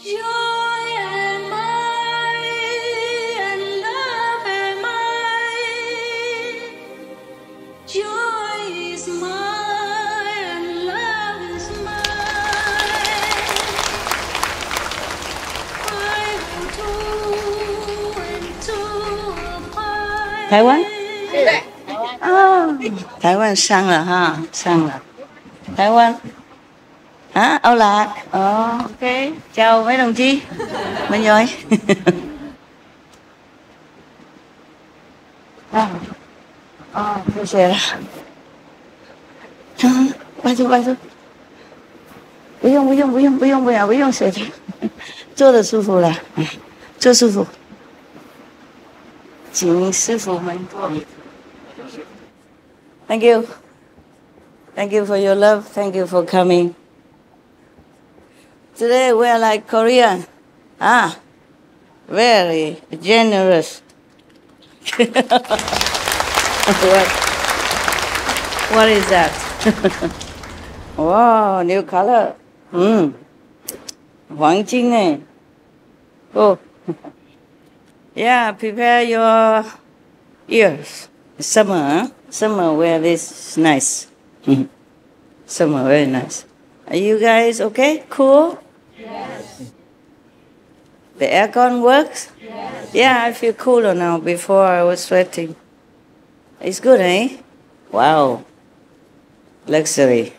Joy am I, and love am I. Joy is mine, and love is mine. I will two and two apart. 台湾？啊，台湾上了哈，上了。台湾hả? Âu Lạc. Ok. Chào mấy đồng chí. Mình rồi.谢谢了。拜托拜托。不用谢谢。坐的舒服了，坐舒服。请师傅们坐。Thank you. Thank you for your love. Thank you for coming. Today we are like Korean. Very generous. What is that? Wow, new color. Hoàng Trinh này. Oh. Yeah, prepare your ears. Summer, huh? Summer wear this nice. Summer, very nice. Are you guys okay? Cool? Yes. The aircon works? Yes. Yeah, I feel cooler now. Before I was sweating. It's good, eh? Wow. Luxury.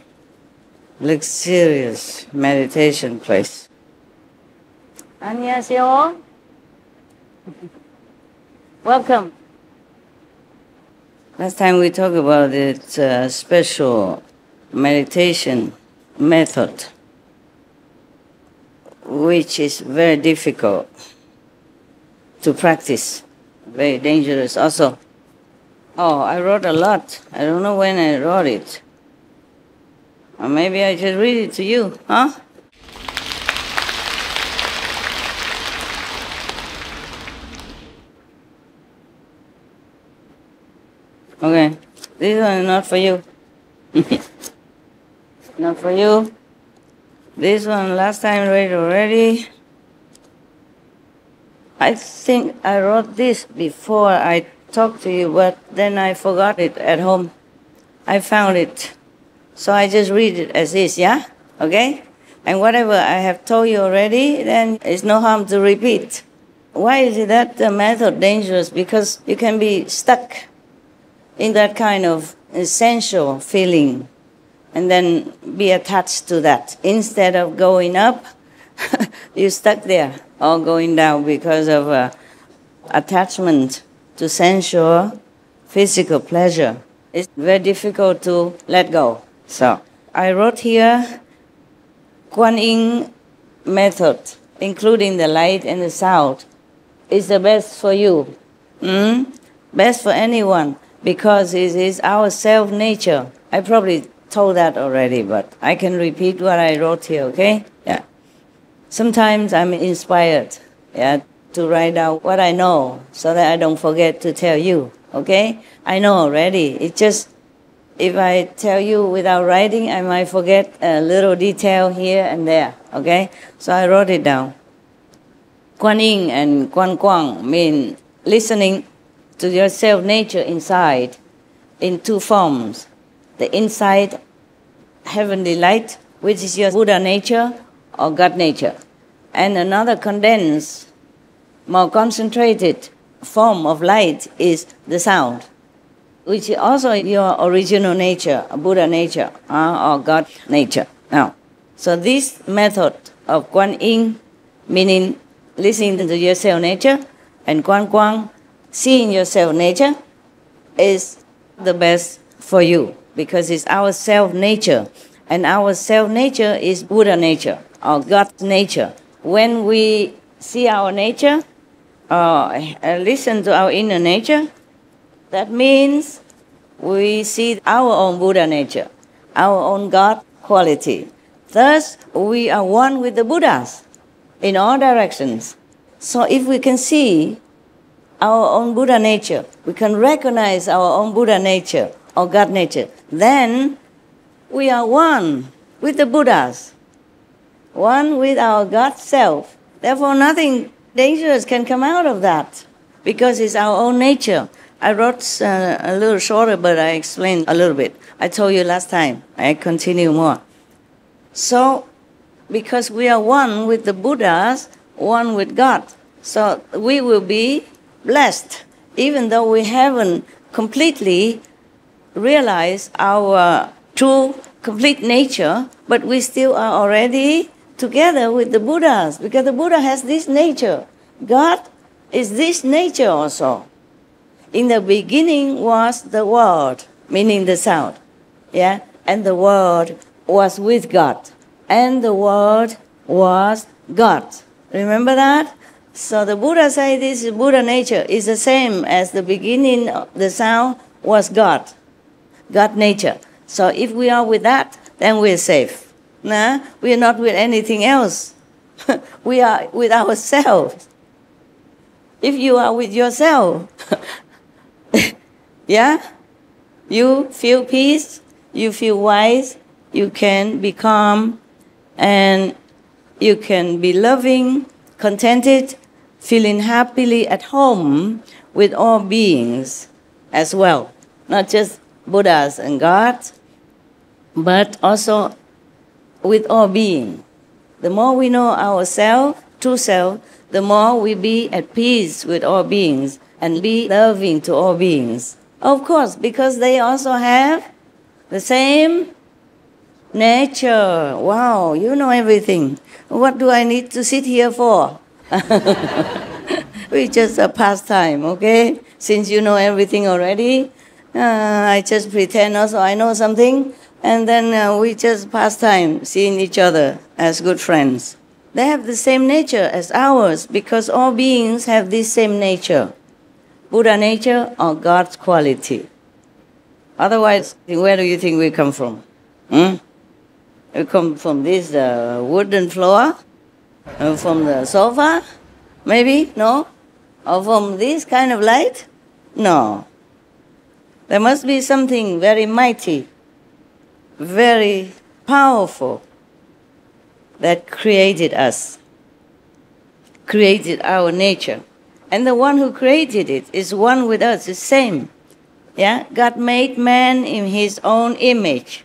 Luxurious meditation place. 안녕하세요. Welcome. Last time we talked about its special meditation method, which is very difficult to practice, very dangerous also. Oh, I wrote a lot. I don't know when I wrote it. Or maybe I just read it to you, huh? Okay, this one is not for you. Not for you. This one last time I read already. I think I wrote this before I talked to you, but then I forgot it at home. I found it. So I just read it as is, yeah? Okay? And whatever I have told you already, then it's no harm to repeat. Why is it that the method dangerous? Because you can be stuck in that kind of essential feeling and then be attached to that. Instead of going up, you're stuck there, or going down because of attachment to sensual, physical pleasure. It's very difficult to let go. So I wrote here, Kuan Yin method, including the light and the sound, is the best for you. Best for anyone. Because it is our self-nature. I probably told that already, but I can repeat what I wrote here, okay? Yeah. Sometimes I'm inspired, to write down what I know so that I don't forget to tell you, okay? I know already. It's just, if I tell you without writing, I might forget a little detail here and there, okay? So I wrote it down. Kuan Yin and Kuan Kwang mean listening to your self-nature inside in two forms. The inside heavenly light, which is your Buddha nature or God nature. And another condensed, more concentrated form of light is the sound, which is also your original nature, Buddha nature or God nature. Now, so this method of Kuan Yin, meaning listening to your self-nature, and Kuan Kwang, seeing your self-nature, is the best for you because it's our self-nature. And our self-nature is Buddha nature or God's nature. When we see our nature or listen to our inner nature, that means we see our own Buddha nature, our own God quality. Thus, we are one with the Buddhas in all directions. So if we can see our own Buddha nature, we can recognize our own Buddha nature or God nature, then we are one with the Buddhas, one with our God self, Therefore, nothing dangerous can come out of that because it's our own nature. I wrote a little shorter, but I explained a little bit. I told you last time. I continue more. So, because we are one with the Buddhas, one with God, so we will be blessed, even though we haven't completely realized our true, complete nature, but we still are already together with the Buddhas, because the Buddha has this nature. God is this nature also. In the beginning was the Word, meaning the sound, yeah? And the Word was with God, and the Word was God. Remember that? So the Buddha said this Buddha nature is the same as the beginning, the sound was God, God nature. So if we are with that, then we're safe. Nah? We are not with anything else. We are with ourselves. If you are with yourself, yeah, you feel peace, you feel wise, you can be calm, and you can be loving, contented, feeling happily at home with all beings as well. Not just Buddhas and God, but also with all beings. The more we know ourselves, true self, the more we be at peace with all beings and be loving to all beings. Of course, because they also have the same nature. Wow, you know everything. What do I need to sit here for? We just a pastime, okay? Since you know everything already, I just pretend also I know something, and then we just pass time seeing each other as good friends. They have the same nature as ours because all beings have this same nature. Buddha nature or God's quality. Otherwise, where do you think we come from? We come from this wooden floor? From the sofa? Maybe? No? Or from this kind of light? No. There must be something very mighty, very powerful that created us, created our nature. And the one who created it is one with us, the same. Yeah? God made man in his own image.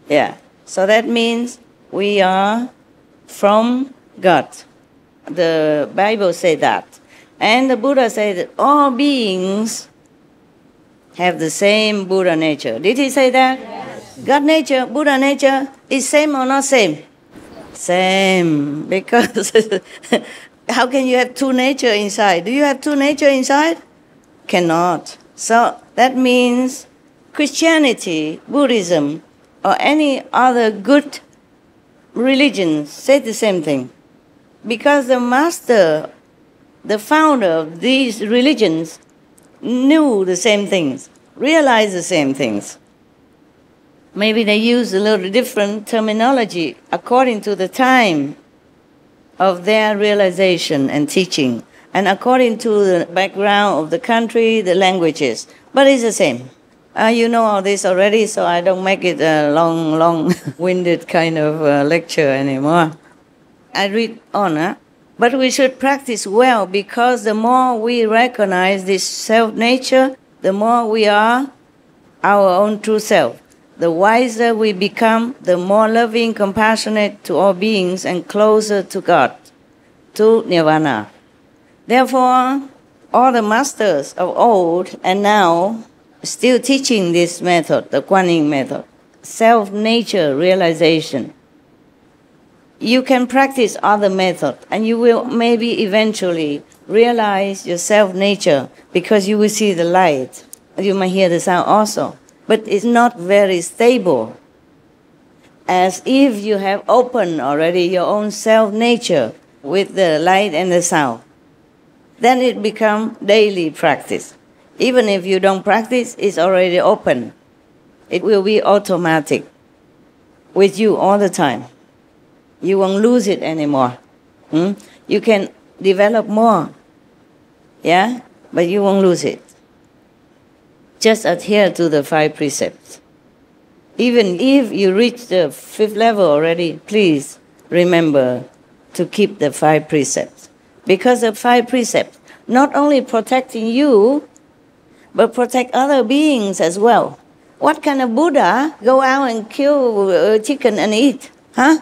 Yeah. So that means we are from God. The Bible says that. And the Buddha said that all beings have the same Buddha nature. Did he say that? Yes. God nature, Buddha nature is same or not same? Same. Because how can you have two nature inside? Do you have two nature inside? Cannot. So that means Christianity, Buddhism, or any other good religion say the same thing. Because the master, the founder of these religions, knew the same things, realized the same things. Maybe they use a little different terminology according to the time of their realization and teaching, and according to the background of the country, the languages. But it's the same. You know all this already, so I don't make it a long-winded kind of lecture anymore. I read on, But we should practice well, because the more we recognize this self-nature, the more we are our own true self. The wiser we become, the more loving, compassionate to all beings, and closer to God, to Nirvana. Therefore, all the masters of old and now still teaching this method, the Guanyin method, self-nature realization. You can practice other methods, and you will maybe eventually realize your self-nature, because you will see the light. You might hear the sound also, but it's not very stable. As if you have opened already your own self-nature with the light and the sound. Then it becomes daily practice. Even if you don't practice, it's already open. It will be automatic with you all the time. You won't lose it anymore. You can develop more, yeah, but you won't lose it. Just adhere to the 5 precepts. Even if you reach the 5th level already, please remember to keep the 5 precepts. Because the 5 precepts not only protecting you, but protect other beings as well. What kind of Buddha go out and kill a chicken and eat? Huh?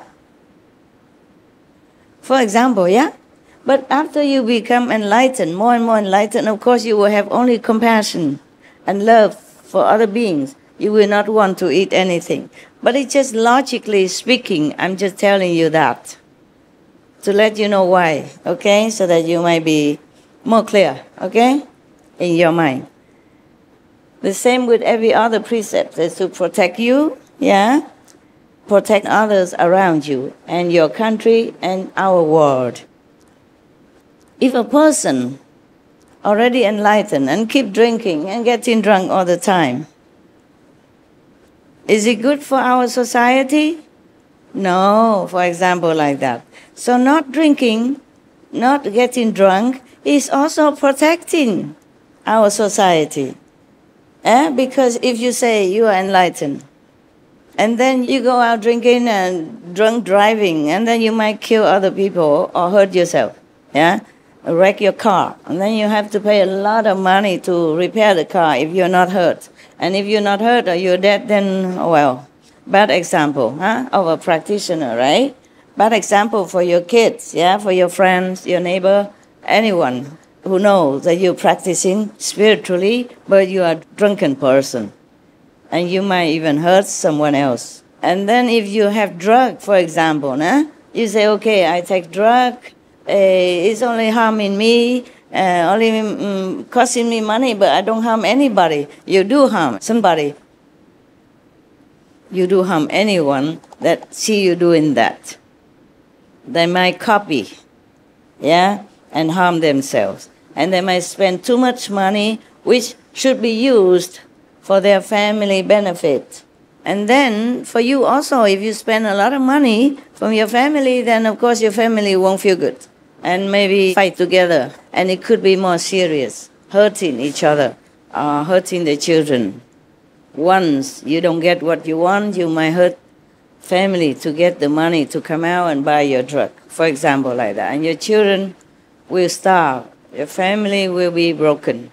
For example, yeah? But after you become enlightened, more and more enlightened, of course you will have only compassion and love for other beings. You will not want to eat anything. But it's just logically speaking, I'm just telling you that to let you know why, okay? So that you might be more clear, okay? In your mind. The same with every other precept is to protect you, yeah? Protect others around you and your country and our world. If a person already enlightened and keep drinking and getting drunk all the time, is it good for our society? No, for example, like that. So not drinking, not getting drunk is also protecting our society. Because if you say you are enlightened, and then you go out drinking and drunk driving, and then you might kill other people or hurt yourself, yeah? Wreck your car, and then you have to pay a lot of money to repair the car if you're not hurt. And if you're not hurt or you're dead, then, well, bad example of a practitioner, right? Bad example for your kids, yeah, for your friends, your neighbor, anyone who knows that you're practicing spiritually, but you are a drunken person. And you might even hurt someone else. And then if you have drug, for example, you say, okay, I take drug, it's only harming me, only costing me money, but I don't harm anybody. You do harm somebody. You do harm anyone that see you doing that. They might copy, yeah, and harm themselves. And they might spend too much money, which should be used for their family benefit. And then for you also, if you spend a lot of money from your family, then of course your family won't feel good. And maybe fight together. And it could be more serious, hurting each other, hurting the children. Once you don't get what you want, you might hurt family to get the money to come out and buy your drug, for example, like that. And your children will starve. Your family will be broken.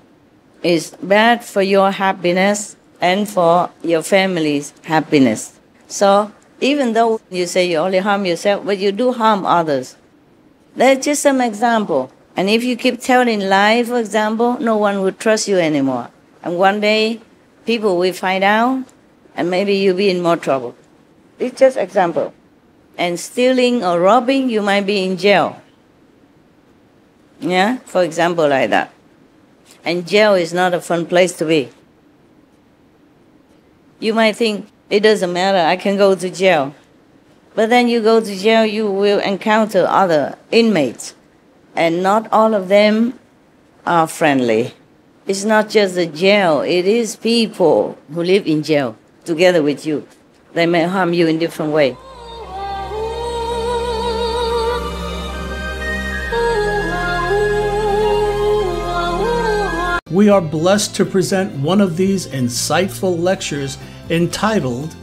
It's bad for your happiness and for your family's happiness. So even though you say you only harm yourself, but you do harm others. That's just some example. And if you keep telling lies, for example, no one will trust you anymore. And one day, people will find out, and maybe you'll be in more trouble. It's just example. And stealing or robbing, you might be in jail. Yeah, for example, like that. And jail is not a fun place to be. You might think, it doesn't matter, I can go to jail. But then you go to jail, you will encounter other inmates. And not all of them are friendly. It's not just the jail, it is people who live in jail together with you. They may harm you in different ways. We are blessed to present one of these insightful lectures entitled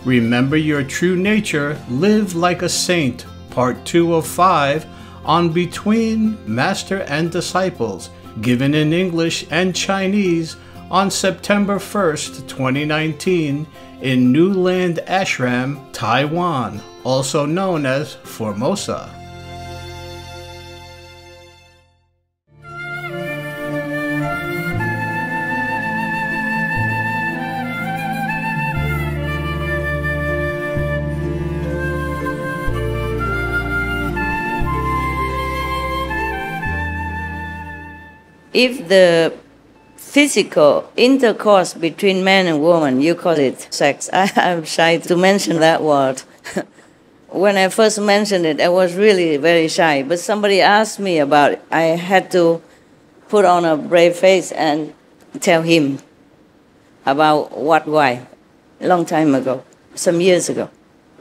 Remember Your True Nature, Live Like a Saint, Part 2 of 5, on Between Master and Disciples, given in English and Chinese on September 1st, 2019 in New Land Ashram, Taiwan, also known as Formosa. If the physical intercourse between man and woman, you call it sex. I'm shy to mention that word. When I first mentioned it, I was really very shy. But somebody asked me about it. I had to put on a brave face and tell him about why, a long time ago, some years ago.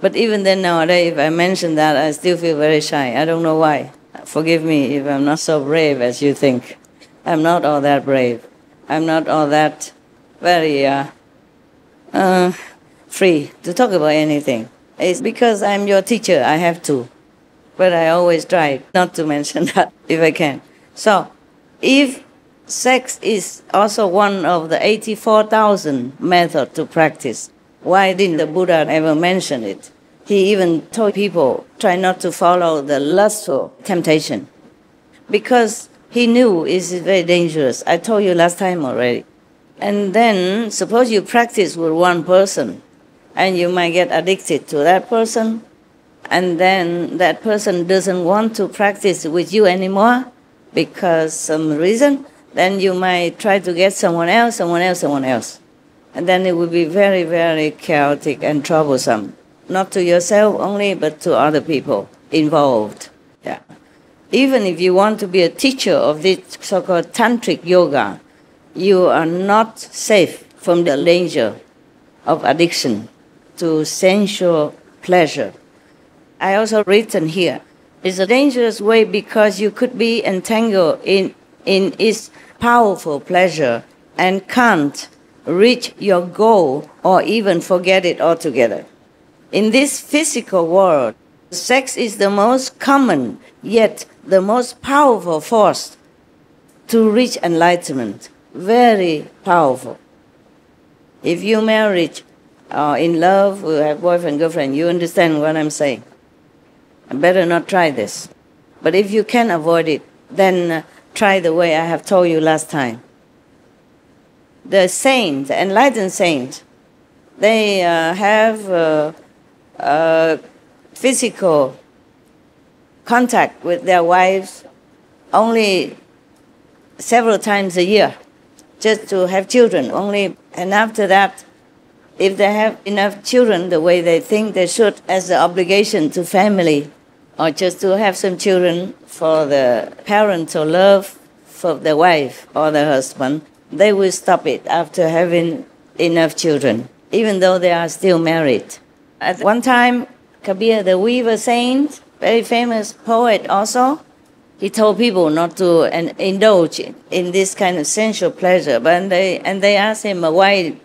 But even then nowadays, if I mention that, I still feel very shy. I don't know why. Forgive me if I'm not so brave as you think. I'm not all that brave. I'm not all that very free to talk about anything. It's because I'm your teacher, I have to. but I always try not to mention that if I can. So, if sex is also one of the 84,000 methods to practice, why didn't the Buddha ever mention it? He even told people, try not to follow the lustful temptation, because he knew it's very dangerous. I told you last time already. And then, suppose you practice with one person, and you might get addicted to that person, and then that person doesn't want to practice with you anymore because some reason, then you might try to get someone else. And then it will be very, very chaotic and troublesome. Not to yourself only, but to other people involved. Yeah. Even if you want to be a teacher of this so-called tantric yoga, you are not safe from the danger of addiction to sensual pleasure. I also written here, it's a dangerous way because you could be entangled in its powerful pleasure and can't reach your goal or even forget it altogether. In this physical world, sex is the most common yet the most powerful force to reach enlightenment. Very powerful. If you married or in love, or have boyfriend, girlfriend, you understand what I'm saying. I better not try this. But if you can avoid it, then try the way I have told you last time. The saints, the enlightened saints, they have physical contact with their wives only several times a year, just to have children only. And after that, if they have enough children the way they think they should as an obligation to family, or just to have some children for the parental love for the wife or the husband, they will stop it after having enough children, even though they are still married. At one time, Kabir, the weaver saint, very famous poet also, he told people not to indulge in this kind of sensual pleasure. But they asked him why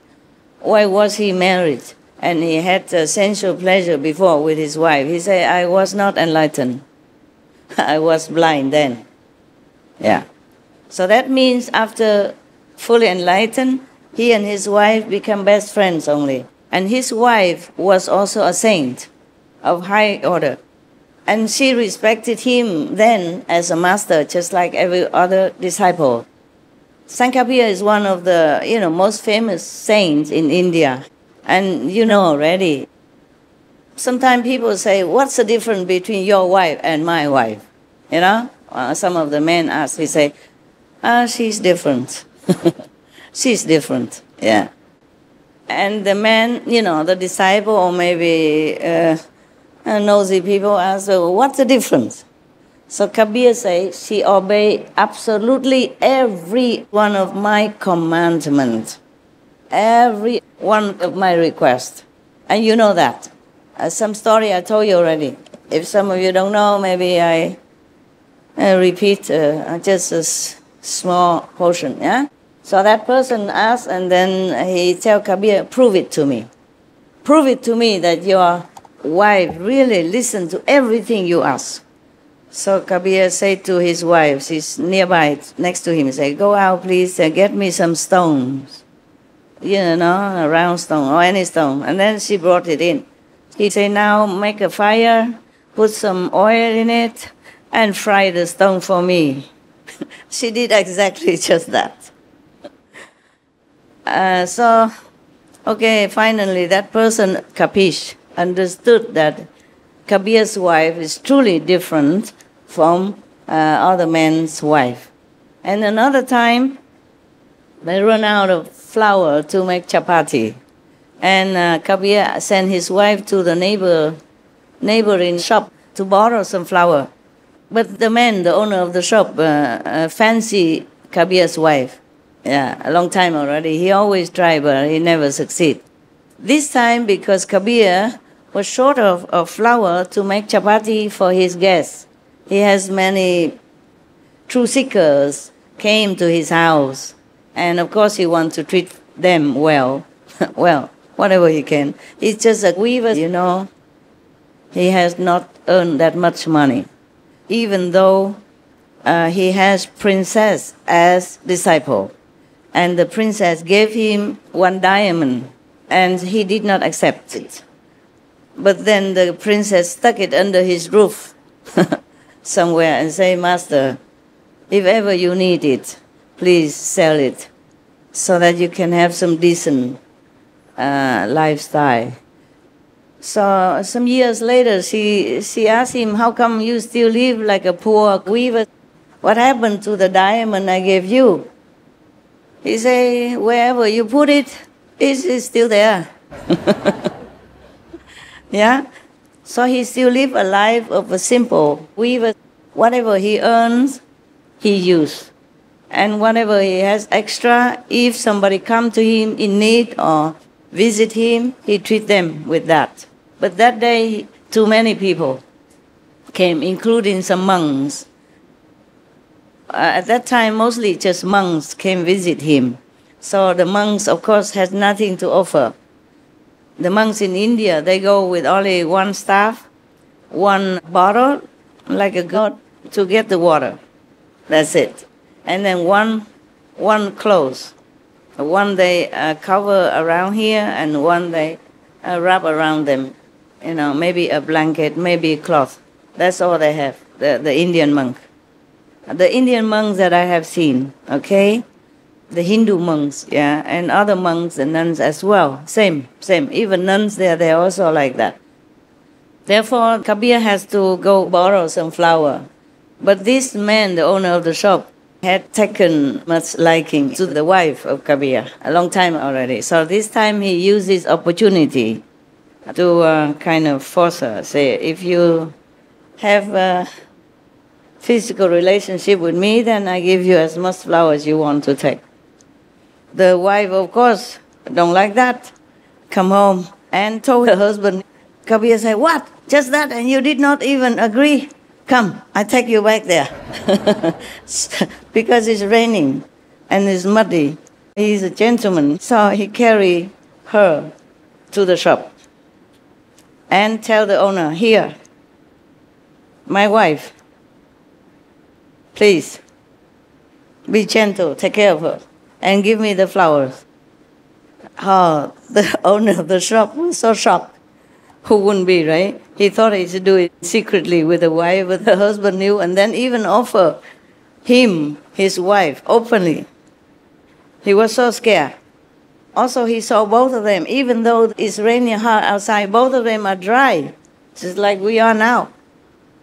was he married and he had sensual pleasure before with his wife. He said, I was not enlightened. I was blind then. Yeah. So that means after fully enlightened, he and his wife become best friends only. And his wife was also a saint of high order. And she respected him then as a master, just like every other disciple. Sankapaya is one of the most famous saints in India. And you know already, sometimes people say, what's the difference between your wife and my wife? Some of the men ask, we say, she's different. She's different, yeah. And the man, the disciple or maybe nosy people ask, what's the difference? So Kabir says, she obeyed absolutely every one of my commandments, every one of my requests. And you know that. Some story I told you already. If some of you don't know, maybe I repeat just a small portion, yeah? So that person asked, and then he tell Kabir, prove it to me. Prove it to me that your wife really listens to everything you ask. So Kabir said to his wife, she's nearby, next to him, say, go out please, get me some stones. A round stone or any stone. And then she brought it in. He said, now make a fire, put some oil in it, and fry the stone for me. She did exactly just that. Finally that person, Kapish, understood that Kabir's wife is truly different from other men's wife. And another time, they run out of flour to make chapati. And Kabir sent his wife to the neighboring shop to borrow some flour. But the man, the owner of the shop, fancied Kabir's wife. Yeah, a long time already. He always tried, but he never succeed. This time, because Kabir was short of flour to make chapati for his guests, he has many truth seekers came to his house. And of course he wants to treat them well. Well, whatever he can. He's just a weaver, He has not earned that much money, even though he has princess as disciple. And the princess gave him 1 diamond, and he did not accept it. But then the princess stuck it under his roof somewhere and say, Master, if ever you need it, please sell it so that you can have some decent lifestyle. So some years later, she asked him, how come you still live like a poor weaver? What happened to the diamond I gave you? He said, wherever you put it, it's still there. Yeah? So he still lives a life of a simple weaver. Whatever he earns, he uses. And whatever he has extra, if somebody come to him in need or visit him, he treat them with that. But that day, too many people came, including some monks. At that time, mostly just monks came visit him. So the monks, of course, had nothing to offer. The monks in India, they go with only 1 staff, 1 bottle, like a god, to get the water. That's it. And then one clothes. One they cover around here, and one they wrap around them. You know, maybe a blanket, maybe a cloth. That's all they have, the Indian monk. The Indian monks that I have seen, okay? The Hindu monks, yeah, and other monks and nuns as well. Same. Even nuns, they're also like that. Therefore, Kabir has to go borrow some flour. But this man, the owner of the shop, had taken much liking to the wife of Kabir a long time already. So this time he used this opportunity to kind of force her, say, if you have a physical relationship with me, then I give you as much flour as you want to take. The wife, of course, don't like that. Come home and told her husband. Kabir said, what? Just that? And you did not even agree? Come, I take you back there. Because it's raining and it's muddy. He's a gentleman, so he carried her to the shop and tell the owner, here, my wife, please, be gentle, take care of her, and give me the flowers. Oh, the owner of the shop was so shocked. Who wouldn't be, right? He thought he should do it secretly with the wife, but the husband knew, and then even offer him, his wife, openly. He was so scared. Also, he saw both of them, even though it's raining hard outside, both of them are dry, just like we are now.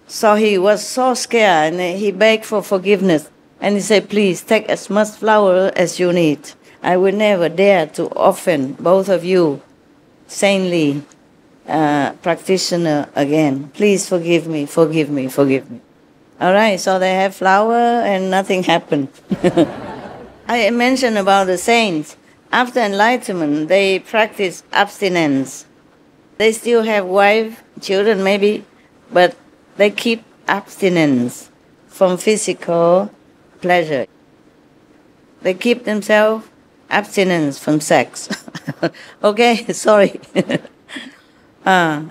So he was so scared, and he begged for forgiveness. And he said, please, take as much flour as you need. I will never dare to offend both of you, saintly practitioner again. Please forgive me. All right, so they have flour and nothing happened. I mentioned about the saints. After enlightenment, they practice abstinence. They still have wife, children maybe, but they keep abstinence from physical pleasure. They keep themselves abstinence from sex. Okay, sorry. I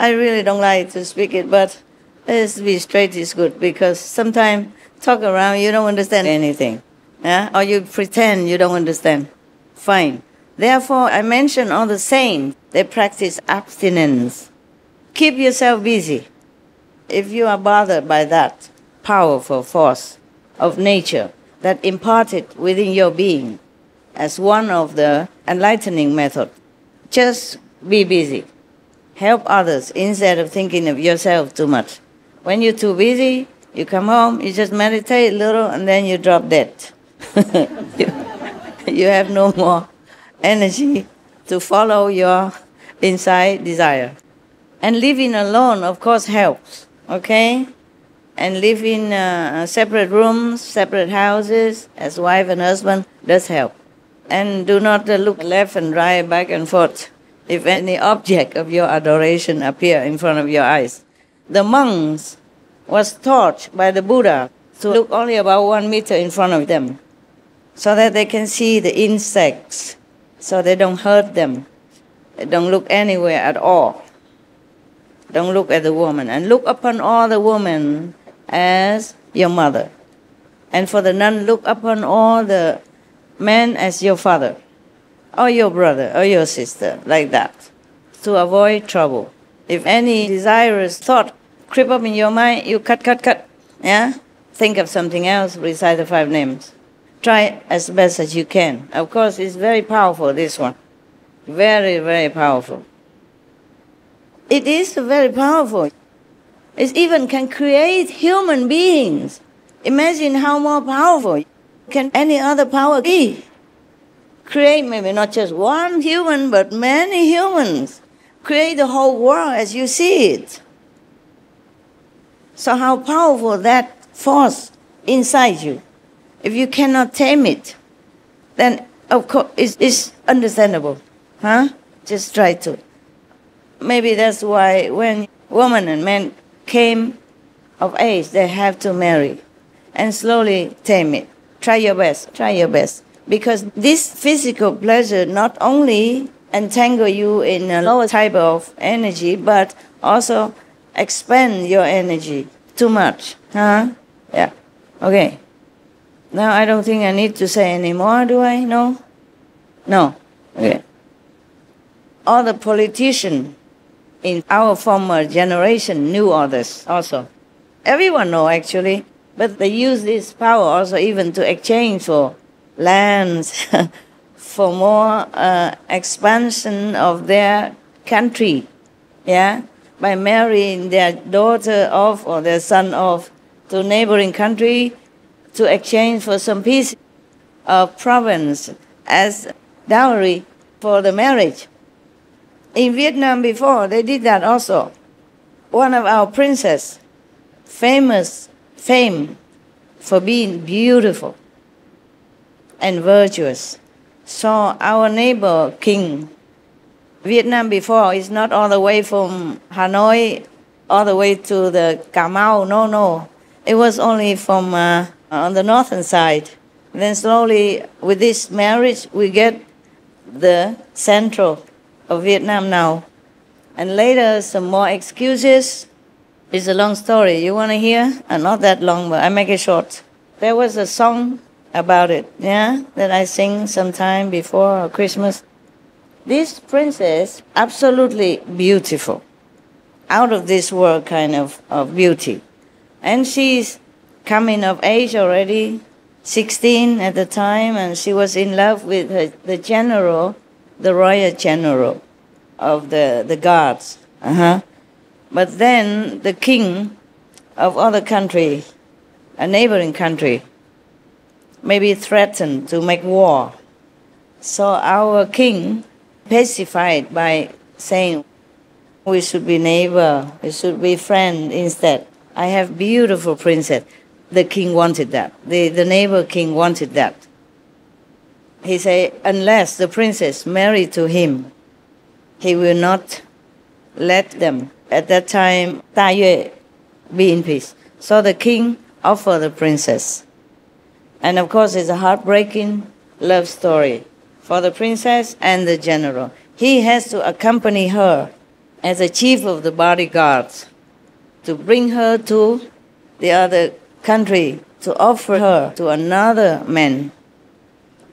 really don't like to speak it, but let's be straight is good, because sometimes talk around, you don't understand anything. Yeah? Or you pretend you don't understand. Fine. Therefore, I mention all the saints, they practice abstinence. Keep yourself busy. If you are bothered by that powerful force of nature that imparted within your being as one of the enlightening methods, just be busy. Help others instead of thinking of yourself too much. When you're too busy, you come home, you just meditate a little, and then you drop dead. You have no more energy to follow your inside desire. And living alone, of course, helps, okay? And living separate rooms, separate houses, as wife and husband, does help. And do not look left and right, back and forth, if any object of your adoration appear in front of your eyes. The monks was taught by the Buddha to look only about 1 meter in front of them, so that they can see the insects, so they don't hurt them. They don't look anywhere at all. Don't look at the woman. And look upon all the women as your mother. And for the nun, look upon all the men as your father, or your brother, or your sister, like that, to avoid trouble. If any desirous thought creep up in your mind, you cut, yeah? Think of something else, recite the 5 names. Try as best as you can. Of course, it's very powerful, this one. Very, very powerful. It is very powerful. It even can create human beings. Imagine how more powerful can any other power be. Create maybe not just one human, but many humans. Create the whole world as you see it. So how powerful that force inside you. If you cannot tame it, then of course it's understandable. Huh? Just try to. Maybe that's why when women and men came of age, they have to marry and slowly tame it. Try your best. Because this physical pleasure not only entangle you in a lower type of energy, but also expand your energy too much. Huh? Yeah. Okay. Now I don't think I need to say any more, do I? No? No. Okay. All the politicians in our former generation knew all this also. Everyone know actually, but they use this power also even to exchange for lands, for more expansion of their country, yeah, by marrying their daughter off or their son off to neighboring country to exchange for some piece of province as dowry for the marriage. In Vietnam before, they did that also. One of our princess, fame for being beautiful and virtuous, saw our neighbor king. Vietnam before is not all the way from Hanoi all the way to the Cà Mau, no. It was only from on the northern side. Then slowly with this marriage we get the central of Vietnam now. And later some more excuses. It's a long story. You want to hear? Not that long, but I make it short. There was a song about it, yeah, that I sing sometime before Christmas. This princess, absolutely beautiful, out of this world kind of beauty. And she's coming of age already, 16 at the time, and she was in love with the general, the royal general of the guards. But then the king of other country, a neighboring country, maybe threatened to make war. So our king pacified by saying, we should be neighbor, we should be friend instead. I have beautiful princess. The king wanted that. The neighbor king wanted that. He said, unless the princess married to him, he will not let them. At that time, Ta Yue be in peace. So the king offered the princess. And of course, it's a heartbreaking love story for the princess and the general. He has to accompany her as a chief of the bodyguards to bring her to the other country to offer her to another man.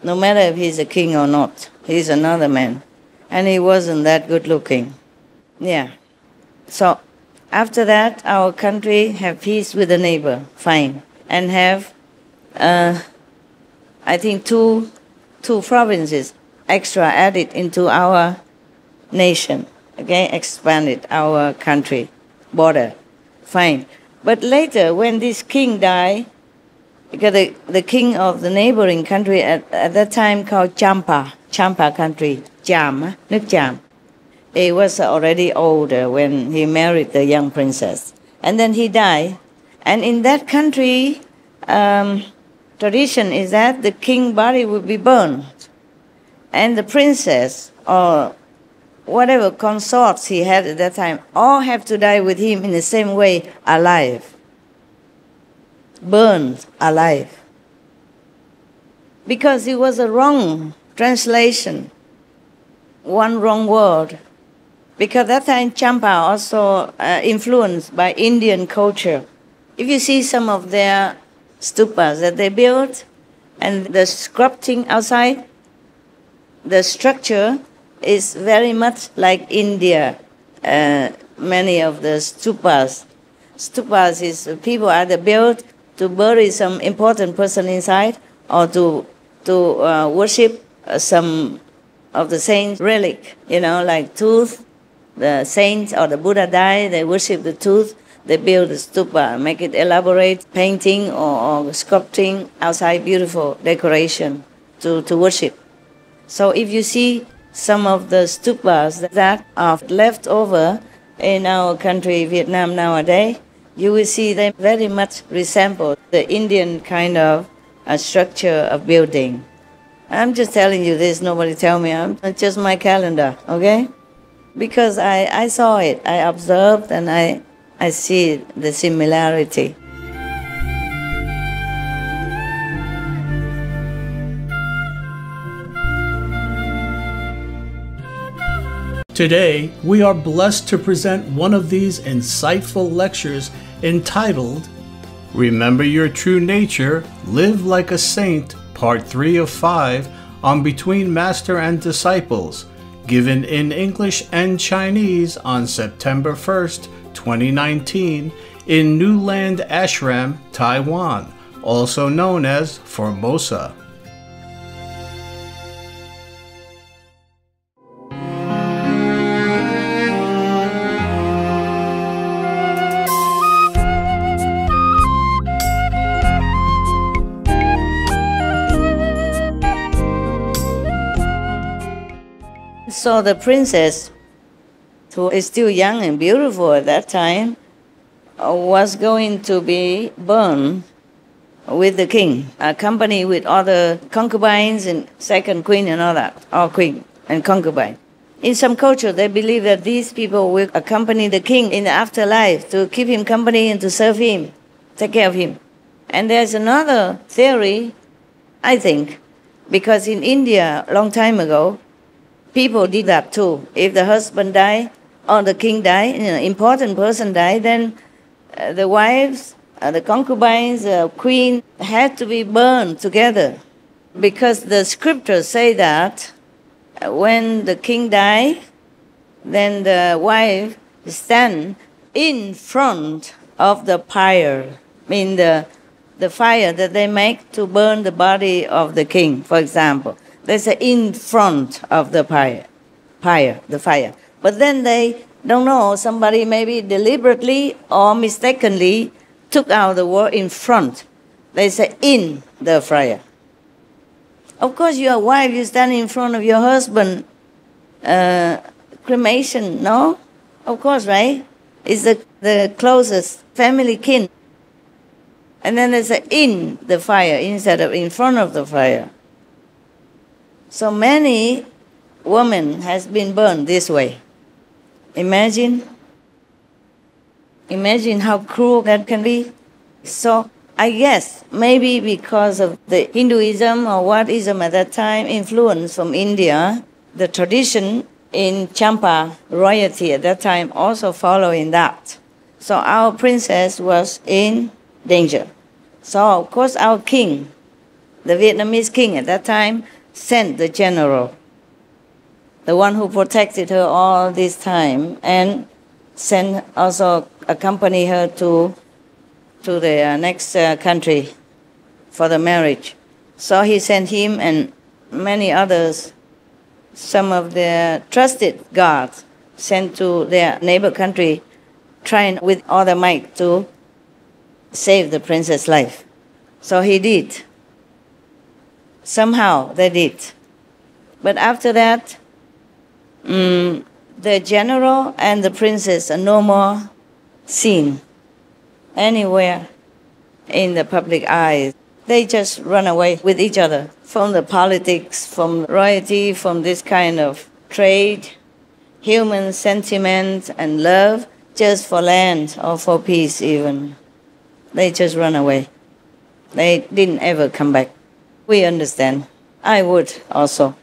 No matter if he's a king or not, he's another man. And he wasn't that good looking. Yeah. So after that, our country have peace with the neighbor, fine, and have, I think, two provinces extra added into our nation, okay, expanded our country border, fine. But later, when this king died, because the king of the neighboring country at that time called Champa country, Cham, nước Cham. He was already older when he married the young princess. And then he died. And in that country, tradition is that the king's body would be burned. And the princess, or whatever consorts he had at that time, all have to die with him in the same way, alive. Burned alive. Because it was a wrong translation. One wrong word. Because that time Champa also influenced by Indian culture. If you see some of their stupas that they built and the sculpting outside, the structure is very much like India. Many of the stupas. Stupas is people either built to bury some important person inside or to worship some of the saints' relic, like tooth. The saints or the Buddha died, they worship the tooth, they build a stupa, make it elaborate, painting or sculpting outside, beautiful decoration to worship. So if you see some of the stupas that are left over in our country, Vietnam nowadays, you will see they very much resemble the Indian kind of structure of building. I'm just telling you this, nobody tell me, it's just my calendar, okay? Because I saw it, I observed, and I see the similarity. Today, we are blessed to present one of these insightful lectures entitled, Remember Your True Nature, Live Like a Saint, Part 3 of 5, on Between Master and Disciples, given in English and Chinese on September 1st, 2019, in New Land Ashram, Taiwan, also known as Formosa. So the princess, who is still young and beautiful at that time, was going to be burned with the king, accompanied with other concubines and second queen and all that, or queen and concubine. In some culture, they believe that these people will accompany the king in the afterlife to keep him company and to serve him, take care of him. And there's another theory, I think, because in India, a long time ago, people did that too. If the husband died or the king died, important person died, then the wives, the concubines, the queen had to be burned together. Because the scriptures say that when the king died, then the wife stand in front of the pyre, mean the fire that they make to burn the body of the king, for example. They say in front of the fire. But then they don't know, somebody maybe deliberately or mistakenly took out the word in front. They say in the fire. Of course, your wife, you stand in front of your husband. Cremation, no? Of course, right? It's the closest family kin. And then they say in the fire instead of in front of the fire. So many women has been burned this way. Imagine how cruel that can be. So I guess maybe because of the Hinduism or whatism at that time influence from India, the tradition in Champa royalty at that time also following that. So our princess was in danger. So of course our king, the Vietnamese king at that time, sent the general, the one who protected her all this time, and sent also accompany her to the next country for the marriage. So he sent him and many others, some of their trusted guards, sent to their neighbor country, trying with all their might to save the princess' life. So he did. Somehow they did. But after that, the general and the princess are no more seen anywhere in the public eye. They just run away with each other from the politics, from royalty, from this kind of trade, human sentiment and love, just for land or for peace even. They just run away. They didn't ever come back. We understand. I would also.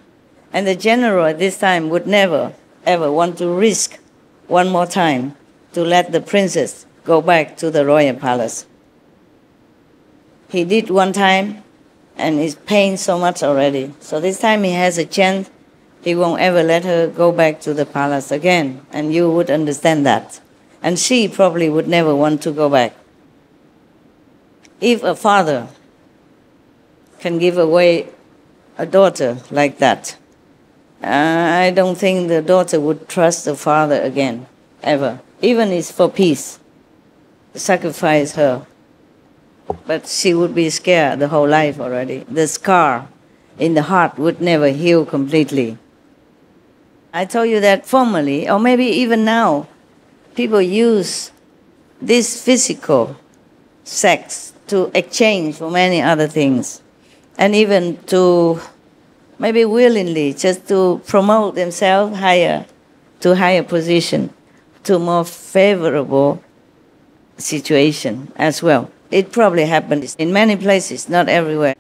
And the general at this time would never, ever want to risk one more time to let the princess go back to the royal palace. He did one time, and he's pained so much already. So this time he has a chance. He won't ever let her go back to the palace again, and you would understand that. And she probably would never want to go back. If a father can give away a daughter like that, I don't think the daughter would trust the father again, ever. Even if it's for peace, sacrifice her. But she would be scared the whole life already. The scar in the heart would never heal completely. I told you that formerly, or maybe even now, people use this physical sex to exchange for many other things. And even to, maybe willingly, just to promote themselves higher, to higher position, to more favorable situation as well. It probably happens in many places, not everywhere.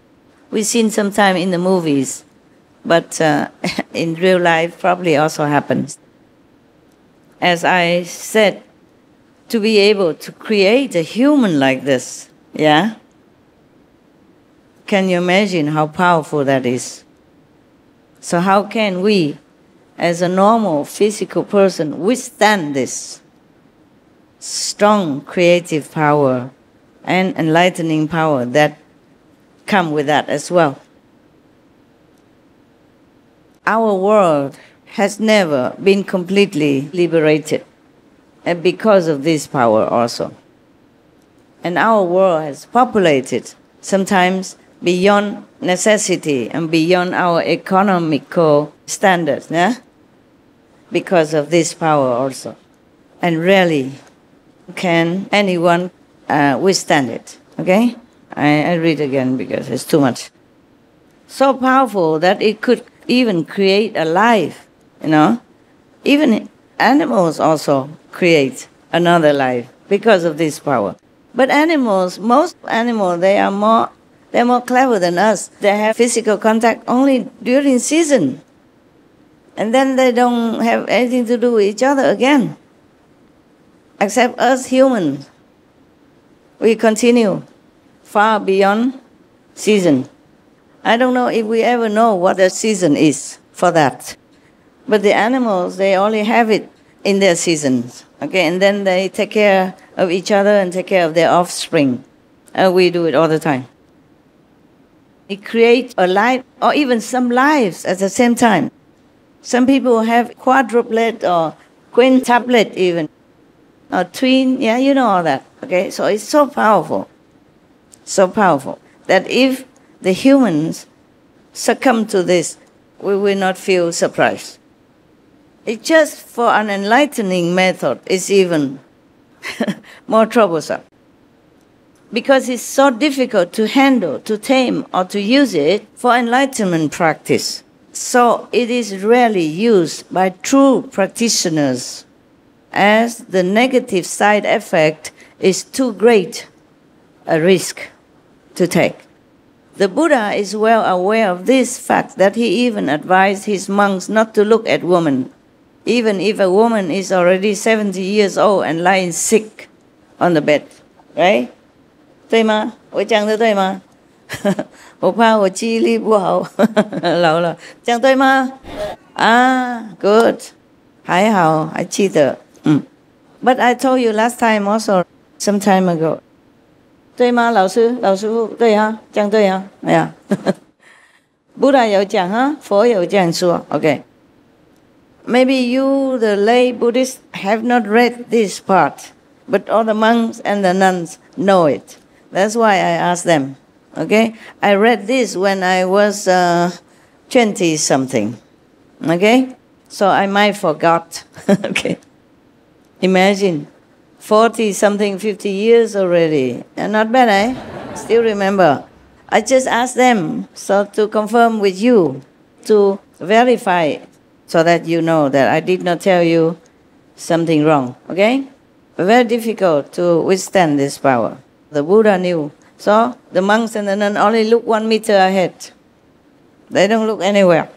We've seen sometime in the movies, but in real life probably also happens. As I said, to be able to create a human like this, yeah? Can you imagine how powerful that is? So how can we, as a normal physical person, withstand this strong creative power and enlightening power that come with that as well? Our world has never been completely liberated, and because of this power also. And our world has populated sometimes beyond necessity and beyond our economical standards, yeah? Because of this power also. And rarely can anyone withstand it, okay? I read again because it's too much. So powerful that it could even create a life, you know? Even animals also create another life because of this power. But animals, most animals, they're more clever than us. They have physical contact only during season. And then they don't have anything to do with each other again. Except us humans. We continue far beyond season. I don't know if we ever know what the season is for that. But the animals, they only have it in their seasons. Okay, and then they take care of each other and take care of their offspring. We do it all the time. It creates a life, or even some lives at the same time. Some people have quadruplet or quintuplet even, or twin, yeah, you know all that. Okay, so it's so powerful that if the humans succumb to this, we will not feel surprised. It's just for an enlightening method, it's even more troublesome. Because it's so difficult to handle, to tame, or to use it for enlightenment practice. So it is rarely used by true practitioners, as the negative side effect is too great a risk to take. The Buddha is well aware of this fact that he even advised his monks not to look at women, even if a woman is already 70 years old and lying sick on the bed, right? 对吗？我讲的对吗？我怕我记忆力不好，老了，讲对吗？啊 ，good， 还好，还记得，But I told you last time also, some time ago. 对吗，老师傅，对啊，讲对啊，哎呀，Buddha 有讲啊，佛有这样说 ，OK. Maybe you, the lay Buddhists, have not read this part, but all the monks and the nuns know it. That's why I asked them, okay? I read this when I was 20-something, okay? So I might forgot, okay? Imagine, 40-something, 50 years already. And not bad, eh? Still remember. I just asked them so to confirm with you, to verify, so that you know that I did not tell you something wrong, okay? Very difficult to withstand this power. The Buddha knew. So the monks and the nuns only look 1 meter ahead. They don't look anywhere.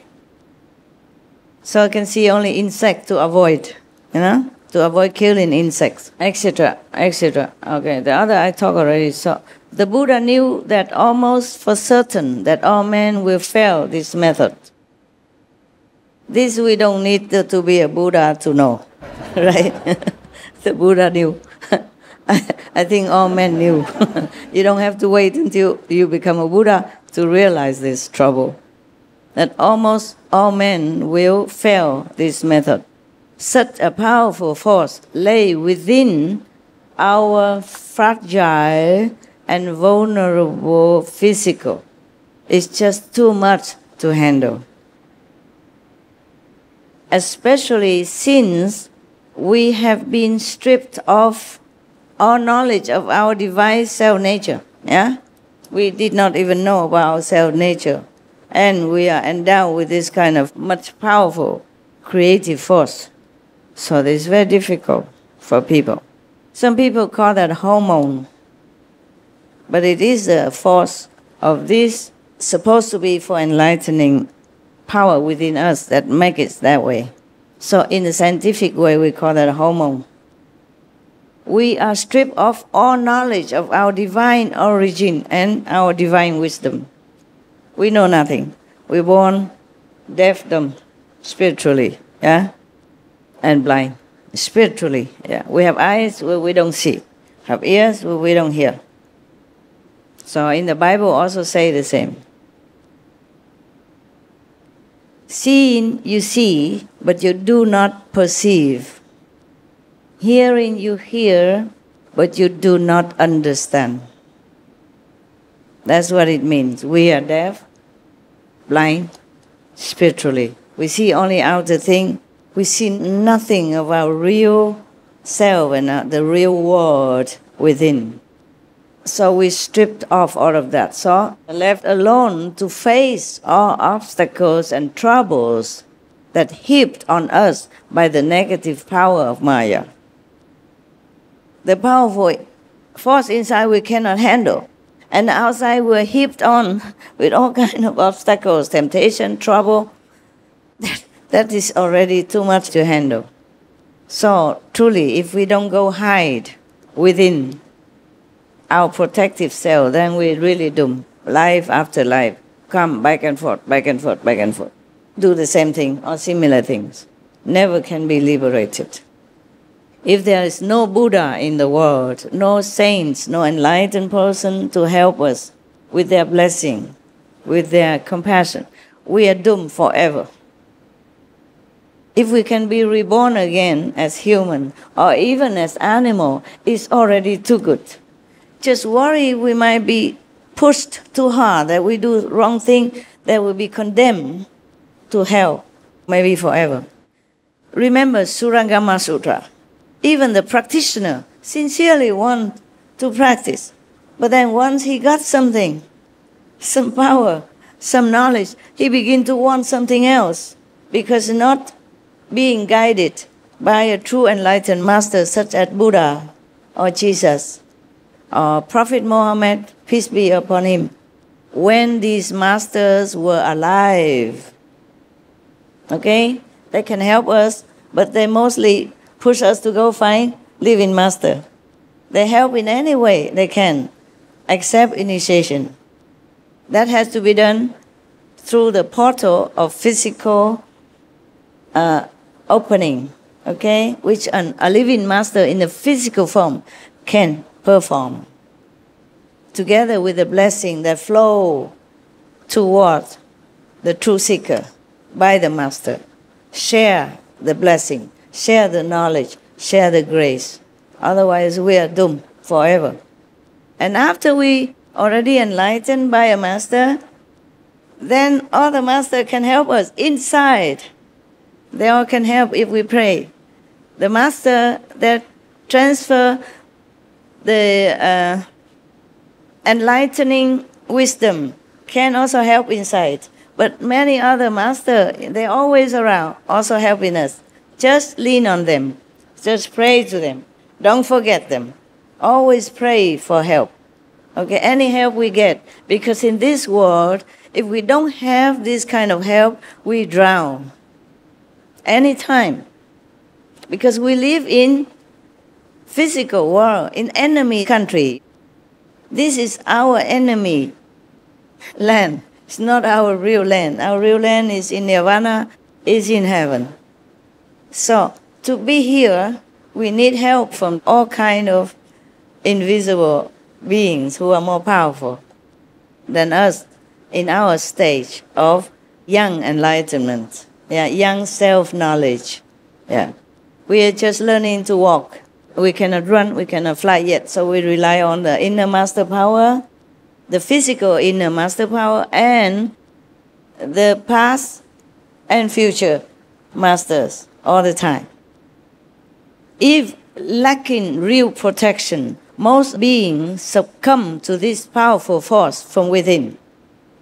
So I can see only insect to avoid, you know? to avoid killing insects, etc., etc. Okay, the other I talked already. So the Buddha knew that almost for certain that all men will fail this method. This we don't need to be a Buddha to know, right? The Buddha knew. I think all men knew. You don't have to wait until you become a Buddha to realize this trouble. That almost all men will fail this method. Such a powerful force lay within our fragile and vulnerable physical. It's just too much to handle. Especially since we have been stripped of all knowledge of our divine self-nature. Yeah? We did not even know about our self-nature. And we are endowed with this kind of much powerful creative force. So it's very difficult for people. Some people call that hormone. But it is the force of this, supposed to be for enlightening power within us that make it that way. So in the scientific way, we call that hormone. We are stripped of all knowledge of our divine origin and our divine wisdom. We know nothing. We're born deaf, dumb, spiritually, yeah, and blind, spiritually. Yeah, we have eyes where we don't see, have ears where we don't hear. So in the Bible also say the same. Seeing you see, but you do not perceive. Hearing you hear, but you do not understand. That's what it means. We are deaf, blind, spiritually. We see only outer thing. We see nothing of our real self and the real world within. So we stripped off all of that. So left alone to face all obstacles and troubles that heaped on us by the negative power of Maya. The powerful force inside we cannot handle. And outside we're heaped on with all kinds of obstacles, temptation, trouble. That is already too much to handle. So truly, if we don't go hide within our protective cell, then we're really doomed. Life after life, come back and forth, back and forth, back and forth. Do the same thing or similar things. Never can be liberated. If there is no Buddha in the world, no saints, no enlightened person to help us with their blessing, with their compassion, we are doomed forever. If we can be reborn again as human or even as animal, it's already too good. Just worry we might be pushed too hard, that we do wrong thing, that will be condemned to hell, maybe forever. Remember Surangama Sutra. Even the practitioner sincerely want to practice. But then once he got something, some power, some knowledge, he begin to want something else. Because not being guided by a true enlightened master such as Buddha or Jesus or Prophet Muhammad, peace be upon him, when these masters were alive, okay, they can help us, but they mostly push us to go find living master. They help in any way they can, except initiation. That has to be done through the portal of physical opening, okay, which a living master in the physical form can perform, together with the blessing that flow toward the true seeker by the master. Share the blessing, share the knowledge, share the grace. Otherwise, we are doomed forever. And after we already enlightened by a master, then all the master can help us inside. They all can help if we pray. The master that transfer the enlightening wisdom can also help inside. But many other masters, they're always around, also helping us. Just lean on them. Just pray to them. Don't forget them. Always pray for help. Okay, any help we get. Because in this world, if we don't have this kind of help, we drown. Anytime. Because we live in physical world, in enemy country. This is our enemy land. It's not our real land. Our real land is in Nirvana, is in heaven. So to be here, we need help from all kind of invisible beings who are more powerful than us in our stage of young enlightenment, young self-knowledge. We are just learning to walk. We cannot run, we cannot fly yet, so we rely on the inner master power, the physical inner master power, and the past and future masters all the time. If lacking real protection, most beings succumb to this powerful force from within,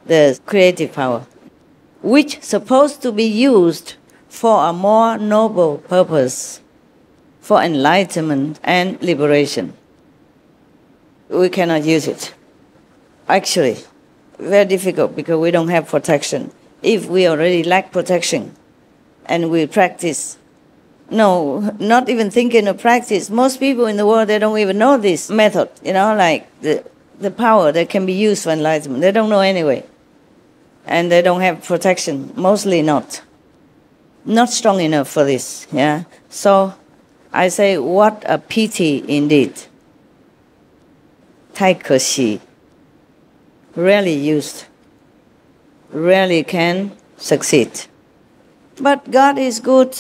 the creative power, which is supposed to be used for a more noble purpose, for enlightenment and liberation. We cannot use it. Actually, very difficult because we don't have protection. If we already lack protection and we practice, no, not even thinking of practice. Most people in the world, they don't even know this method, like the power that can be used for enlightenment. They don't know anyway. And they don't have protection, mostly not. Not strong enough for this, So I say, what a pity indeed. 太可惜. Rarely used. Rarely can succeed. But God is good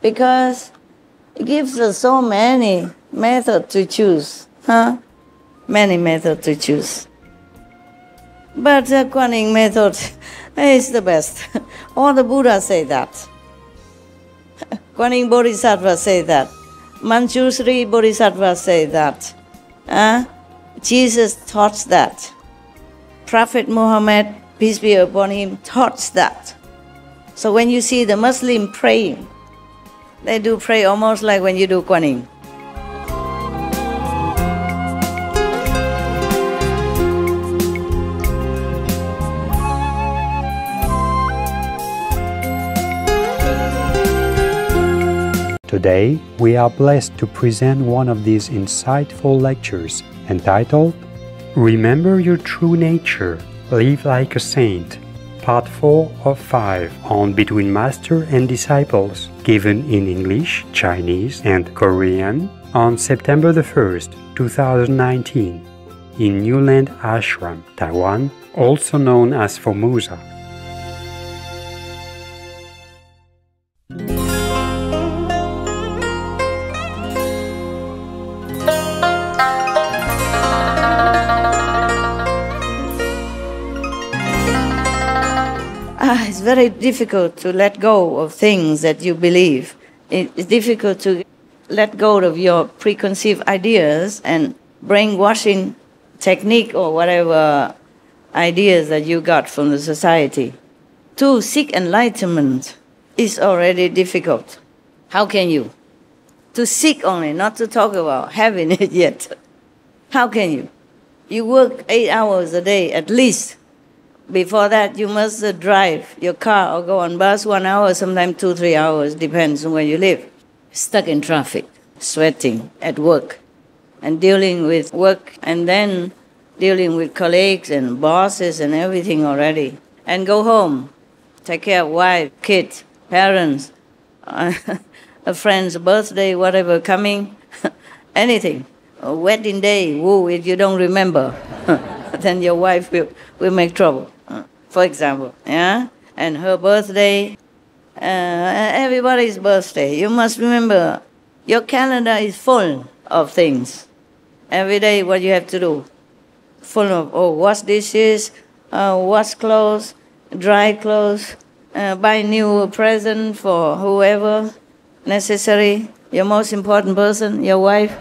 because He gives us so many methods to choose. Many methods to choose. But the Kuan Yin method is the best. All the Buddhas say that. Kuan Yin Bodhisattva say that. Manjushri Bodhisattva say that. Jesus taught that. Prophet Muhammad, peace be upon him, taught that. So when you see the Muslim praying, they do pray almost like when you do Kuan Yin. Today, we are blessed to present one of these insightful lectures entitled Remember Your True Nature, Live Like a Saint, Part 4 of 5 on Between Master and Disciples, given in English, Chinese, and Korean on September the 1st, 2019, in Newland Ashram, Taiwan, also known as FORMOSA. It's very difficult to let go of things that you believe. It's difficult to let go of your preconceived ideas and brainwashing technique or whatever ideas that you got from the society. To seek enlightenment is already difficult. How can you? To seek only, not to talk about having it yet. How can you? You work 8 hours a day at least. Before that, you must drive your car or go on bus 1 hour, sometimes 2-3 hours, depends on where you live. Stuck in traffic, sweating at work, and dealing with work, and then dealing with colleagues and bosses and everything already. And go home, take care of wife, kids, parents, a friend's birthday, whatever coming, anything. A wedding day, woo, if you don't remember, then your wife will make trouble. For example, and her birthday, everybody's birthday. You must remember, your calendar is full of things. Every day, what you have to do, full of wash dishes, wash clothes, dry clothes, buy new present for whoever necessary. Your most important person, your wife,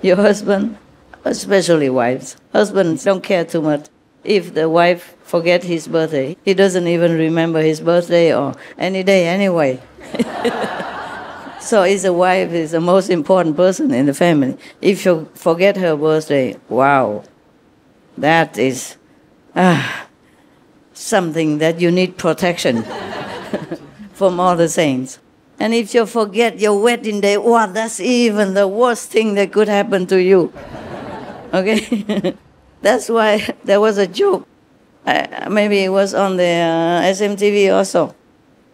your husband, especially wives. Husbands don't care too much. If the wife forget his birthday, he doesn't even remember his birthday or any day anyway. So if the wife is the most important person in the family, if you forget her birthday, wow, that is something that you need protection from all the saints. And if you forget your wedding day, wow, that's even the worst thing that could happen to you. Okay? That's why there was a joke. Maybe it was on the SMTV also.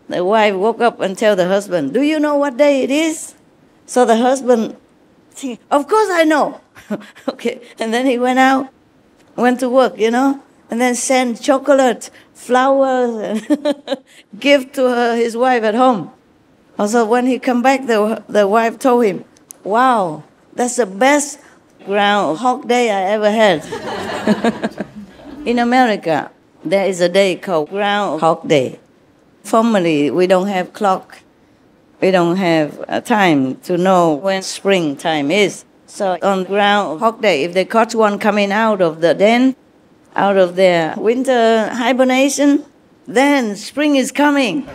The wife woke up and tell the husband, do you know what day it is? So the husband, of course I know. Okay, and then he went out, went to work, and then sent chocolate, flowers, and gift to his wife at home. Also, when he come back, the wife told him, wow, that's the best Groundhog Day I ever had. In America, there is a day called Groundhog Day. Formerly, we don't have clock. We don't have time to know when springtime is. So on Groundhog Day, if they catch one coming out of the den, out of their winter hibernation, then spring is coming.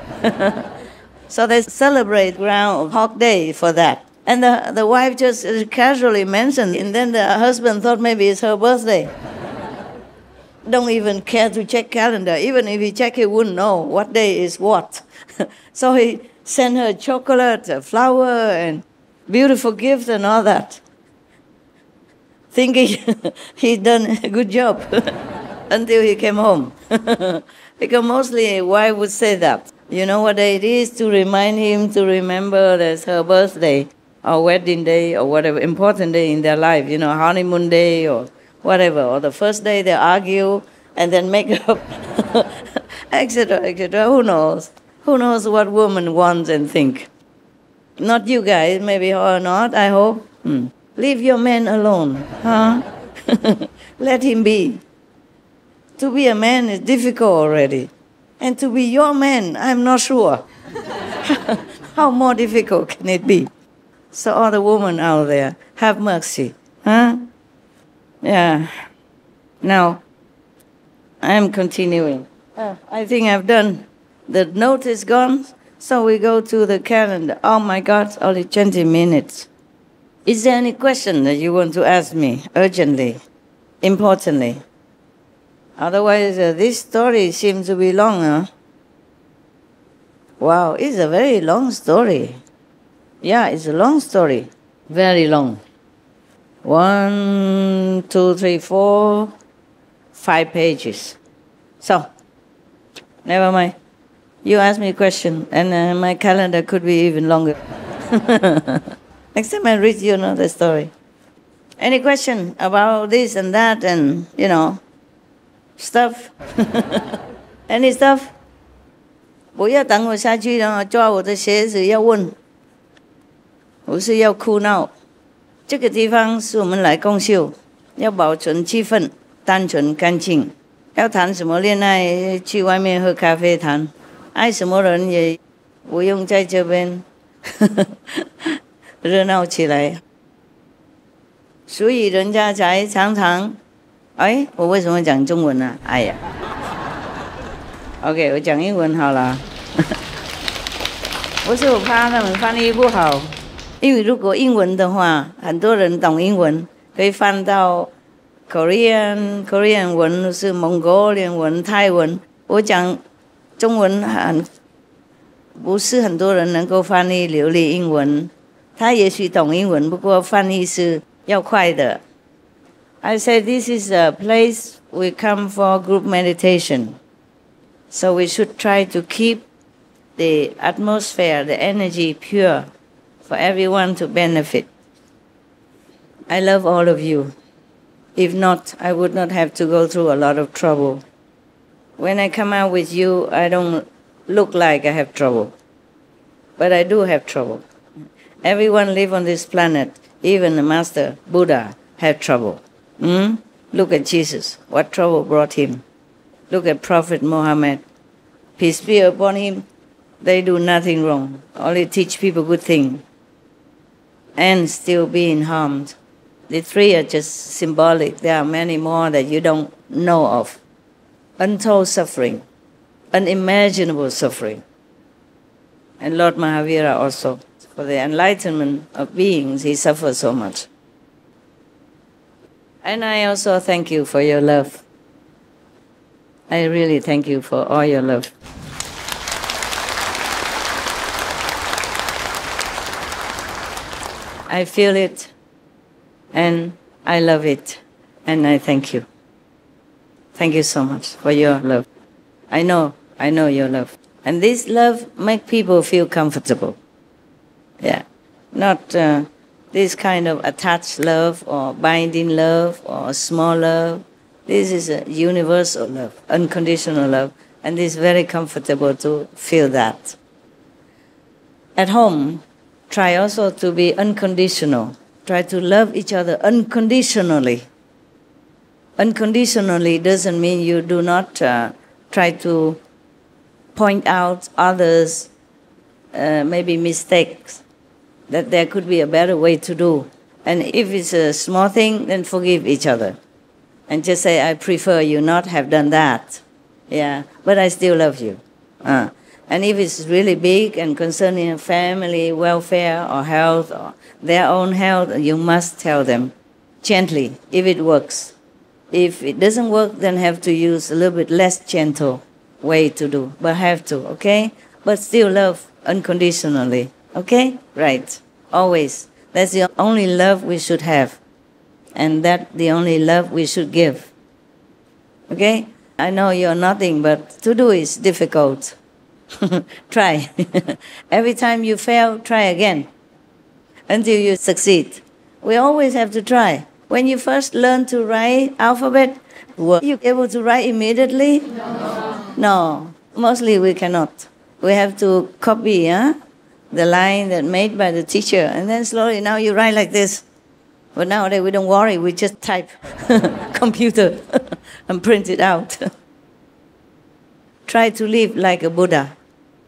So they celebrate Groundhog Day for that. And the wife just casually mentioned, and then the husband thought maybe it's her birthday. Don't even care to check calendar. Even if he check, he wouldn't know what day is what. So he sent her chocolate, a flower, and beautiful gift and all that, thinking he'd done a good job until he came home. Because mostly a wife would say that. You know what day it is? To remind him to remember that's her birthday or wedding day or whatever important day in their life, honeymoon day or whatever, or the first day they argue and then make up, etc., etc. Who knows? Who knows what women want and think? Not you guys, maybe, or not, I hope. Leave your man alone, huh? Let him be. To be a man is difficult already. And to be your man, I'm not sure. How more difficult can it be? So all the women out there, have mercy, huh? Yeah. Now, I'm continuing. I think I've done. The note is gone, so we go to the calendar. Oh my God, only 20 minutes. Is there any question that you want to ask me urgently, importantly? Otherwise, this story seems to be long, huh? Wow, it's a very long story. Yeah, it's a long story. Very long. 1, 2, 3, 4, 5 pages. So, never mind. You ask me a question, and my calendar could be even longer. Next time I read you another story. Any question about this and that and, stuff? Any stuff? 不要等我下去了，抓我的鞋子要问，不是要哭闹。这个地方是我们来共修，要保存气氛，单纯干净。要谈什么恋爱，去外面喝咖啡谈。爱什么人也不用在这边热闹起来。所以人家才常常，我为什么讲中文呢？哎呀 ，OK， 我讲英文好了。不是我怕他们翻译不好。因为如果英文的话，很多人懂英文，可以翻到 Korean 文是 Mongolian 文、泰文。我讲中文不是很多人能够翻译流利英文，他也许懂英文，不过翻译是要快的。I said this is a place we come for group meditation, so we should try to keep the atmosphere, the energy pure. For everyone to benefit. I love all of you. If not, I would not have to go through a lot of trouble. When I come out with you, I don't look like I have trouble. But I do have trouble. Everyone live on this planet, even the Master Buddha, have trouble. Look at Jesus. What trouble brought him? Look at Prophet Muhammad. Peace be upon him. They do nothing wrong. Only teach people good things. And still being harmed. The three are just symbolic. There are many more that you don't know of. Untold suffering, unimaginable suffering. And Lord Mahavira also, for the enlightenment of beings, he suffered so much. And I also thank you for your love. I really thank you for all your love. I feel it, and I love it, and I thank you. Thank you so much for your love. I know your love. And this love makes people feel comfortable. Yeah, not this kind of attached love or binding love or small love. This is a universal love, unconditional love, and it's very comfortable to feel that. At home, try also to be unconditional. Try to love each other unconditionally. Unconditionally doesn't mean you do not try to point out others' maybe mistakes, that there could be a better way to do. And if it's a small thing, then forgive each other. And just say, I prefer you not have done that. Yeah, but I still love you. And if it's really big and concerning family welfare or health or their own health, you must tell them gently if it works. If it doesn't work, then have to use a little bit less gentle way to do, but have to, okay? But still love unconditionally, okay? Right, always. That's the only love we should have. And that's the only love we should give, okay? I know you're nothing, but to do is difficult. Try. Every time you fail, try again until you succeed. We always have to try. When you first learn to write alphabet, were you able to write immediately? No. Mostly we cannot. We have to copy the line that made by the teacher, and then slowly now you write like this. But nowadays we don't worry, we just type computer and print it out. Try to live like a Buddha,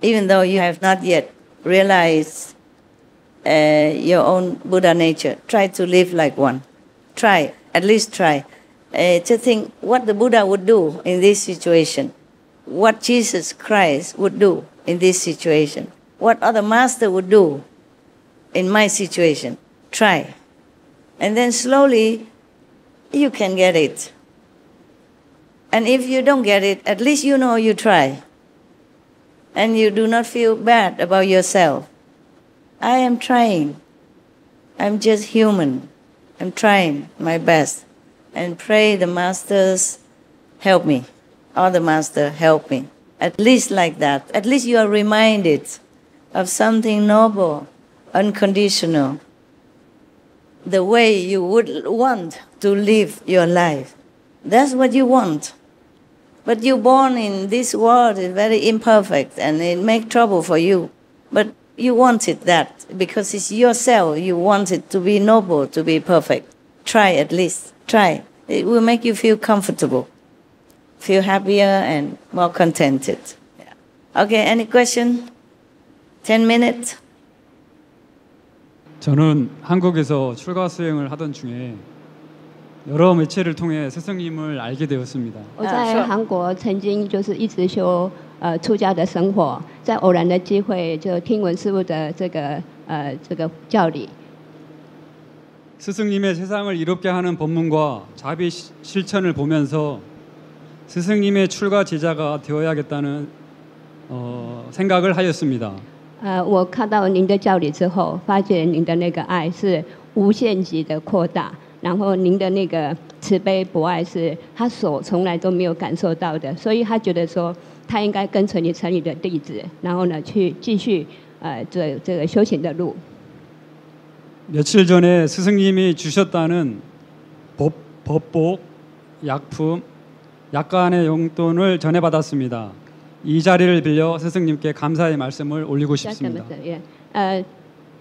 even though you have not yet realized your own Buddha nature. Try to live like one. Try, at least try, to think what the Buddha would do in this situation, what Jesus Christ would do in this situation, what other master would do in my situation. Try. And then slowly you can get it. And if you don't get it, at least you know you try. And you do not feel bad about yourself. I am trying. I'm just human. I'm trying my best. And pray the masters help me. Or the master help me. At least like that. At least you are reminded of something noble, unconditional. The way you would want to live your life. That's what you want. But you're born in this world is very imperfect and it makes trouble for you. But you wanted that because it's yourself. You want it to be noble, to be perfect. Try at least. Try. It will make you feel comfortable, feel happier and more contented. Yeah. Okay, any question? 10 minutes? 저는 한국에서 출가 수행을 하던 중에 여러 매체를 통해 스승님을 알게 되었습니다. 我在韩国曾经就是一直修出家的生活，在偶然的机会就听闻师父的这个教理。 스승님의 세상을 이롭게 하는 법문과 자비 실천을 보면서 스승님의 출가 제자가 되어야겠다는 생각을 하였습니다. 我看到您的教理之后，发觉您的那个爱是无限级的扩大，然后您的那个慈悲博爱是他所从来都没有感受到的，所以他觉得说他应该跟随你成你的弟子，然后呢去继续这个修行的路。 며칠 전에 스승님이 주셨다는 법복, 약품, 약간의 용돈을 전해받았습니다. 이 자리를 빌려 스승님께 감사의 말씀을 올리고 싶습니다.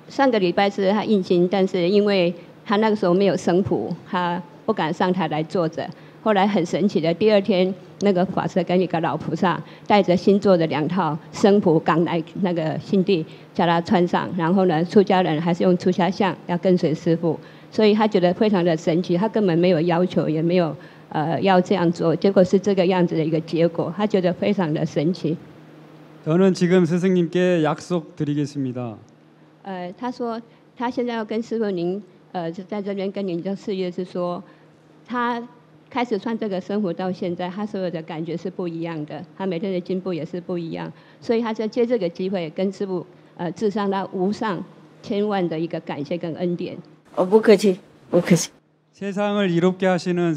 上个礼拜是他印经，但是因为他那个时候没有僧谱，他不敢上台来坐着。后来很神奇的，第二天那个法师跟一个老菩萨带着新做的2套僧谱赶来那个新地，叫他穿上。然后呢，出家人还是用出家相要跟随师父，所以他觉得非常的神奇。他根本没有要求，也没有要这样做，结果是这个样子的一个结果，他觉得非常的神奇。 저는 지금 스승님께 약속드리겠습니다. 他说他现在要跟师父您就在这边跟您的誓约是说，他开始穿这个生活到现在，他所有的感觉是不一样的，他每天的进步也是不一样，所以他就借这个机会跟师父致上他无上千万的一个感谢跟恩典。不客气，不客气。 세상을 이롭게 하시는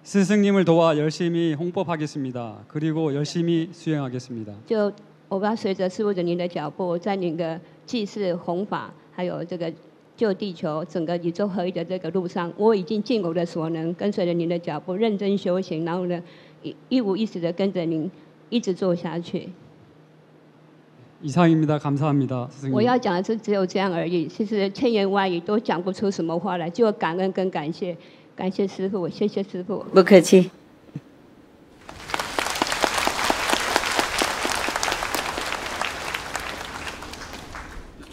스승님을 도와 열심히 홍법하겠습니다. 그리고 열심히 수행하겠습니다. 就我要随着师父的您的脚步，在您的祭祀弘法，还有这个救地球、整个宇宙合一的这个路上，我已经尽我的所能，跟随着您的脚步，认真修行，然后呢，一五一十的跟着您一直做下去。 이상입니다. 감사합니다. 我 스승님. 要讲的是只有这样而已，其实千言万语都讲不出什么话来，就感恩跟感谢，感谢师父，谢谢师父。不客气。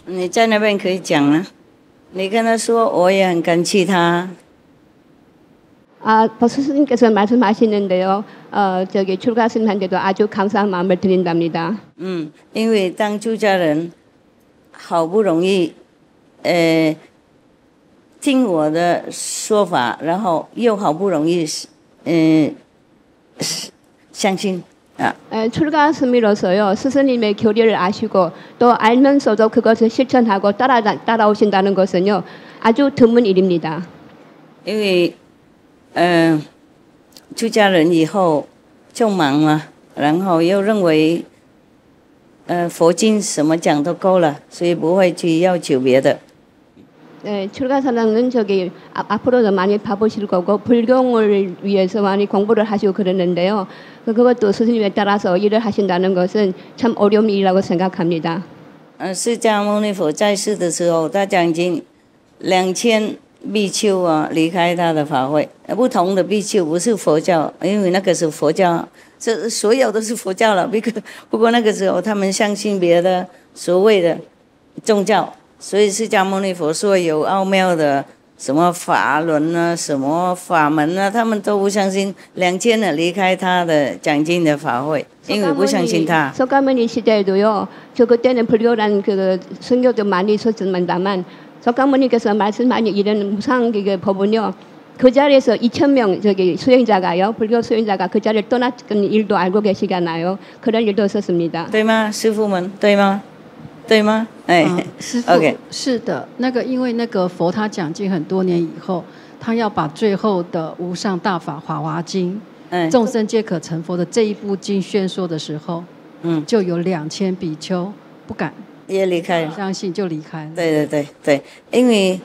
你在那边可以讲啊，你跟他说我也很感激他。 박 스님께서 말씀하시는데요. 저기 출가 스님한테도 아주 감사한 마음을 드린답니다. 因为当出家人，好不容易，听我的说法，然后又好不容易，相信啊。 출가 스님으로서요. 스승님의 교리를 아시고 또 알면서도 그것을 실천하고 따라오신다는 것은요. 아주 드문 일입니다. 因为出家人以后就忙了，然后又认为佛经什么讲都够了，所以不会去要求别的。 출가사랑은 저기 앞으로도 많이 바쁘실 거고 불경을 위해서 많이 공부를 하시고 그러는데요. 그것도 스승님에 따라서 일을 하신다는 것은 참 어려운 일이라고 생각합니다. 释迦牟尼佛在世的时候，他讲经2000比丘啊离开他的法会，不同的比丘不是佛教，因为那个是佛教，这所有都是佛教了。不过那个时候他们相信别的所谓的宗教，所以释迦牟尼佛说有奥妙的什么法轮啊、什么法门啊，他们都不相信。2000人离开他的讲经的法会，因为不相信他。 석가모니 시대에도요. 저 그때는 불교란 그 선교도 많이 있었습니다만 석가모니께서 말씀하신 이런 무상 그 법은요. 그 자리에서 2,000명 저기 수행자가요. 불교 수행자가 그 자리를 떠났던 일도 알고 계시잖아요. 그런 일도 있었습니다. 对吗，师父们？对吗？对吗？哎，师父 OK 是的，那个因为那个佛他讲经很多年以后，他要把最后的无上大法《法华经》众生皆可成佛的这一部经宣说的时候，就有2000比丘不敢也离开了，相信就离开了。对对对对，因为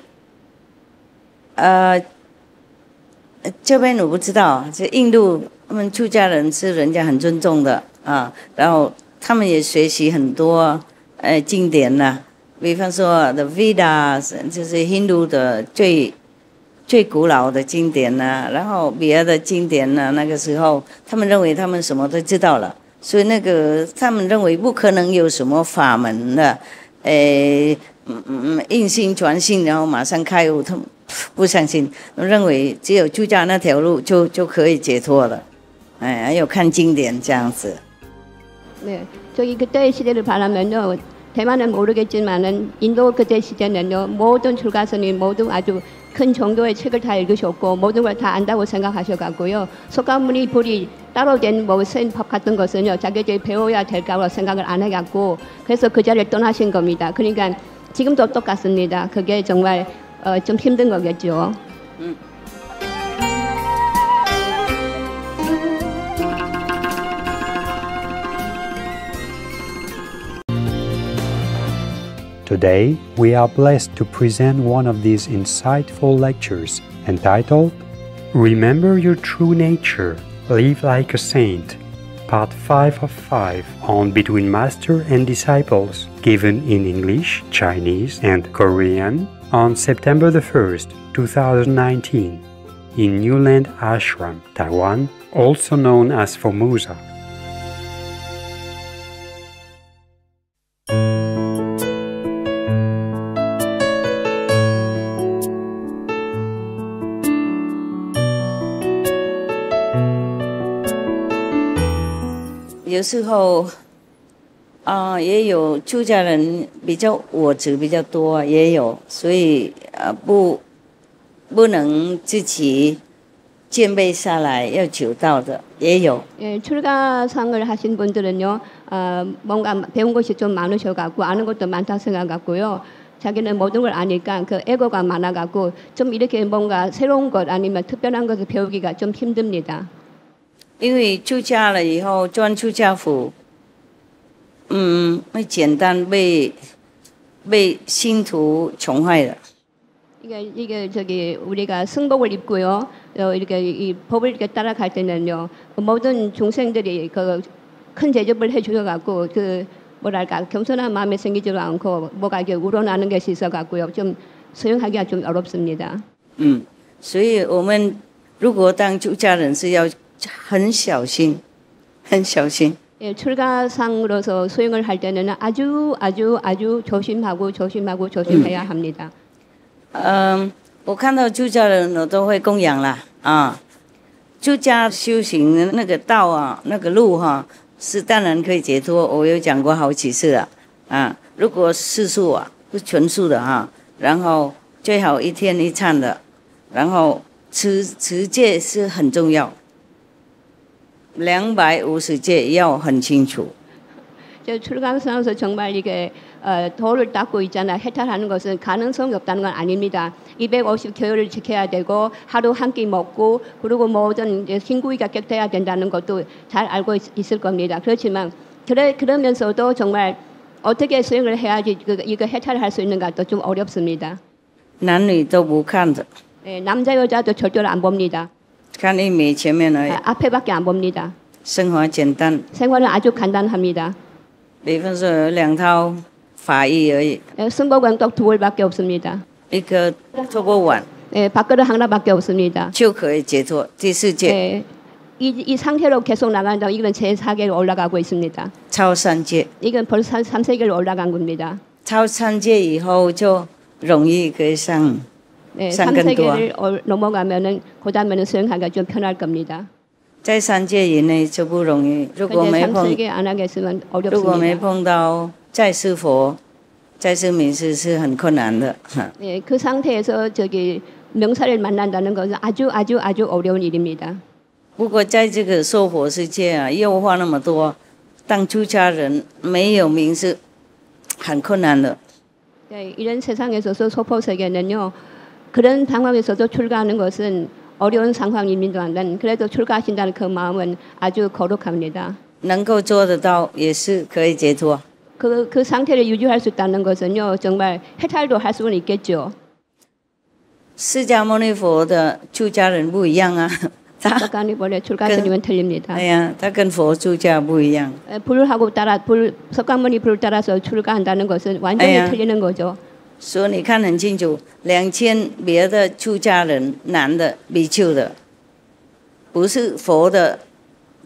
这边我不知道，这印度他们出家人是人家很尊重的啊，然后他们也学习很多经典呐、比方说 The Vedas 就是印度的最古老的经典呐、然后别的经典呐、那个时候他们认为他们什么都知道了，所以那个他们认为不可能有什么法门的，印心传心，然后马上开悟，他们不相信，认为只有出家那条路就可以解脱了，还有看经典这样子。 네, 저기 그때의 시대를 바라면요. 대만은 모르겠지만은 인도 그때 시대는요. 모든 출가스님 모두 아주 큰 정도의 책을 다 읽으셨고 모든 걸 다 안다고 생각하셔갖고요. 석가모니 불이 따로 된 뭐 센법 같은 것은요. 자기들이 배워야 될까고 생각을 안 해갖고 그래서 그 자리를 떠나신 겁니다. 그러니까 지금도 똑같습니다. 그게 정말 좀 힘든 거겠죠. Today, we are blessed to present one of these insightful lectures entitled Remember Your True Nature, Live Like a Saint, Part 5 of 5 on Between Master and Disciples, given in English, Chinese, and Korean on September the 1st, 2019, in Newland Ashram, Taiwan, also known as FORMOSA. "有时候也有出家人比较我执比较多，也有，所以不能自己兼备下来要求道的也有。 예, 출가상을 하신 분들은요. 뭔가 배운 것이 좀 많으셔갖고 아는 것도 많다 생각하고요. 자기는 모든 걸 아니까 그 에고가 많아갖고 좀 이렇게 뭔가 새로운 것 아니면 특별한 것을 배우기가 좀 힘듭니다. 因为出家了以后钻出家府，会简单被信徒宠坏了。 이게 저기 우리가 승복을 입고요. 이렇게 이 법을 이렇게 따라갈 때는요. 모든 중생들이 그 큰 대접을 해주셔갖고 그 뭐랄까 겸손한 마음이 생기지도 않고 뭐가 이렇게 우러나는 것이 있어갖고요. 좀 수용하기가 좀 어렵습니다. 所以我们如果当出家人是要很小心，很小心。 예, 출가상으로서 수행을 할 때는 아주 조심하고 조심해야 합니다. 我看到出家人我都会供养啦啊，出家修行的那个道啊，那个路哈、是当然可以解脱，我有讲过好几次了啊。如果世素啊，是纯素的哈、然后最好一天一餐的，然后持戒是很重要，250戒要很清楚。 저 출가상에서 정말 이게 도를 닦고 있잖아. 해탈하는 것은 가능성이 없다는 건 아닙니다. 250 교율을 지켜야 되고 하루 한 끼 먹고 그리고 모든 신구이가 격돼야 된다는 것도 잘 알고 있을 겁니다. 그렇지만 그러면서도 정말 어떻게 수행을 해야지 이거 해탈할 수 있는가 또 좀 어렵습니다. 男女都不看的， 예, 남자 여자도 절대로 안 봅니다. 看一米前面而已， 앞에밖에 안 봅니다. 生活简单。 생활은 아주 간단합니다. 比方说有2套法衣而已， 승복은 딱 2월밖에 없습니다. 一个托钵碗 예, 밥그릇 하나밖에 없습니다. 就可以解脱。第4戒 예, 이 상태로 계속 나간다면 이건 제4계로 올라가고 있습니다. 超3戒， 이건 벌써 3세계로 올라간 겁니다. 超3戒以后就容易可以上 네, 上更多。 3세계를 넘어가면은 그다음에는 수행하기가 좀 편할 겁니다. 在3戒以内就不容易。如果 근데 没碰， 3세계 안 하겠으면 如果没 어렵습니다. 碰到在世佛、在世名师是很困难的。 네, 그 상태에서 저기 명사를 만난다는 것은 아주 어려운 일입니다. 不过在这个娑婆世界啊，诱惑那么多，当出家人没有名是很困难的。 네, 이런 세상에서 소포 세계는요. 그런 상황에서도 출가하는 것은 어려운 상황입니다만 그래도 출가하신다는 그 마음은 아주 거룩합니다. 能够做得到也是可以解脱。 그 상태를 유지할 수 있다는 것은요. 정말 해탈도 할 수는 있겠죠. 释迦牟尼佛的出家人不一样啊，他 석가모니 출가 스님은 틀립니다. 哎呀，他跟佛出家不一样。 석가모니 불을 따라서 출가한다는 것은 완전히 틀리는 거죠. 所以你看很清楚，2000别的出家人，男的比丘的，不是佛的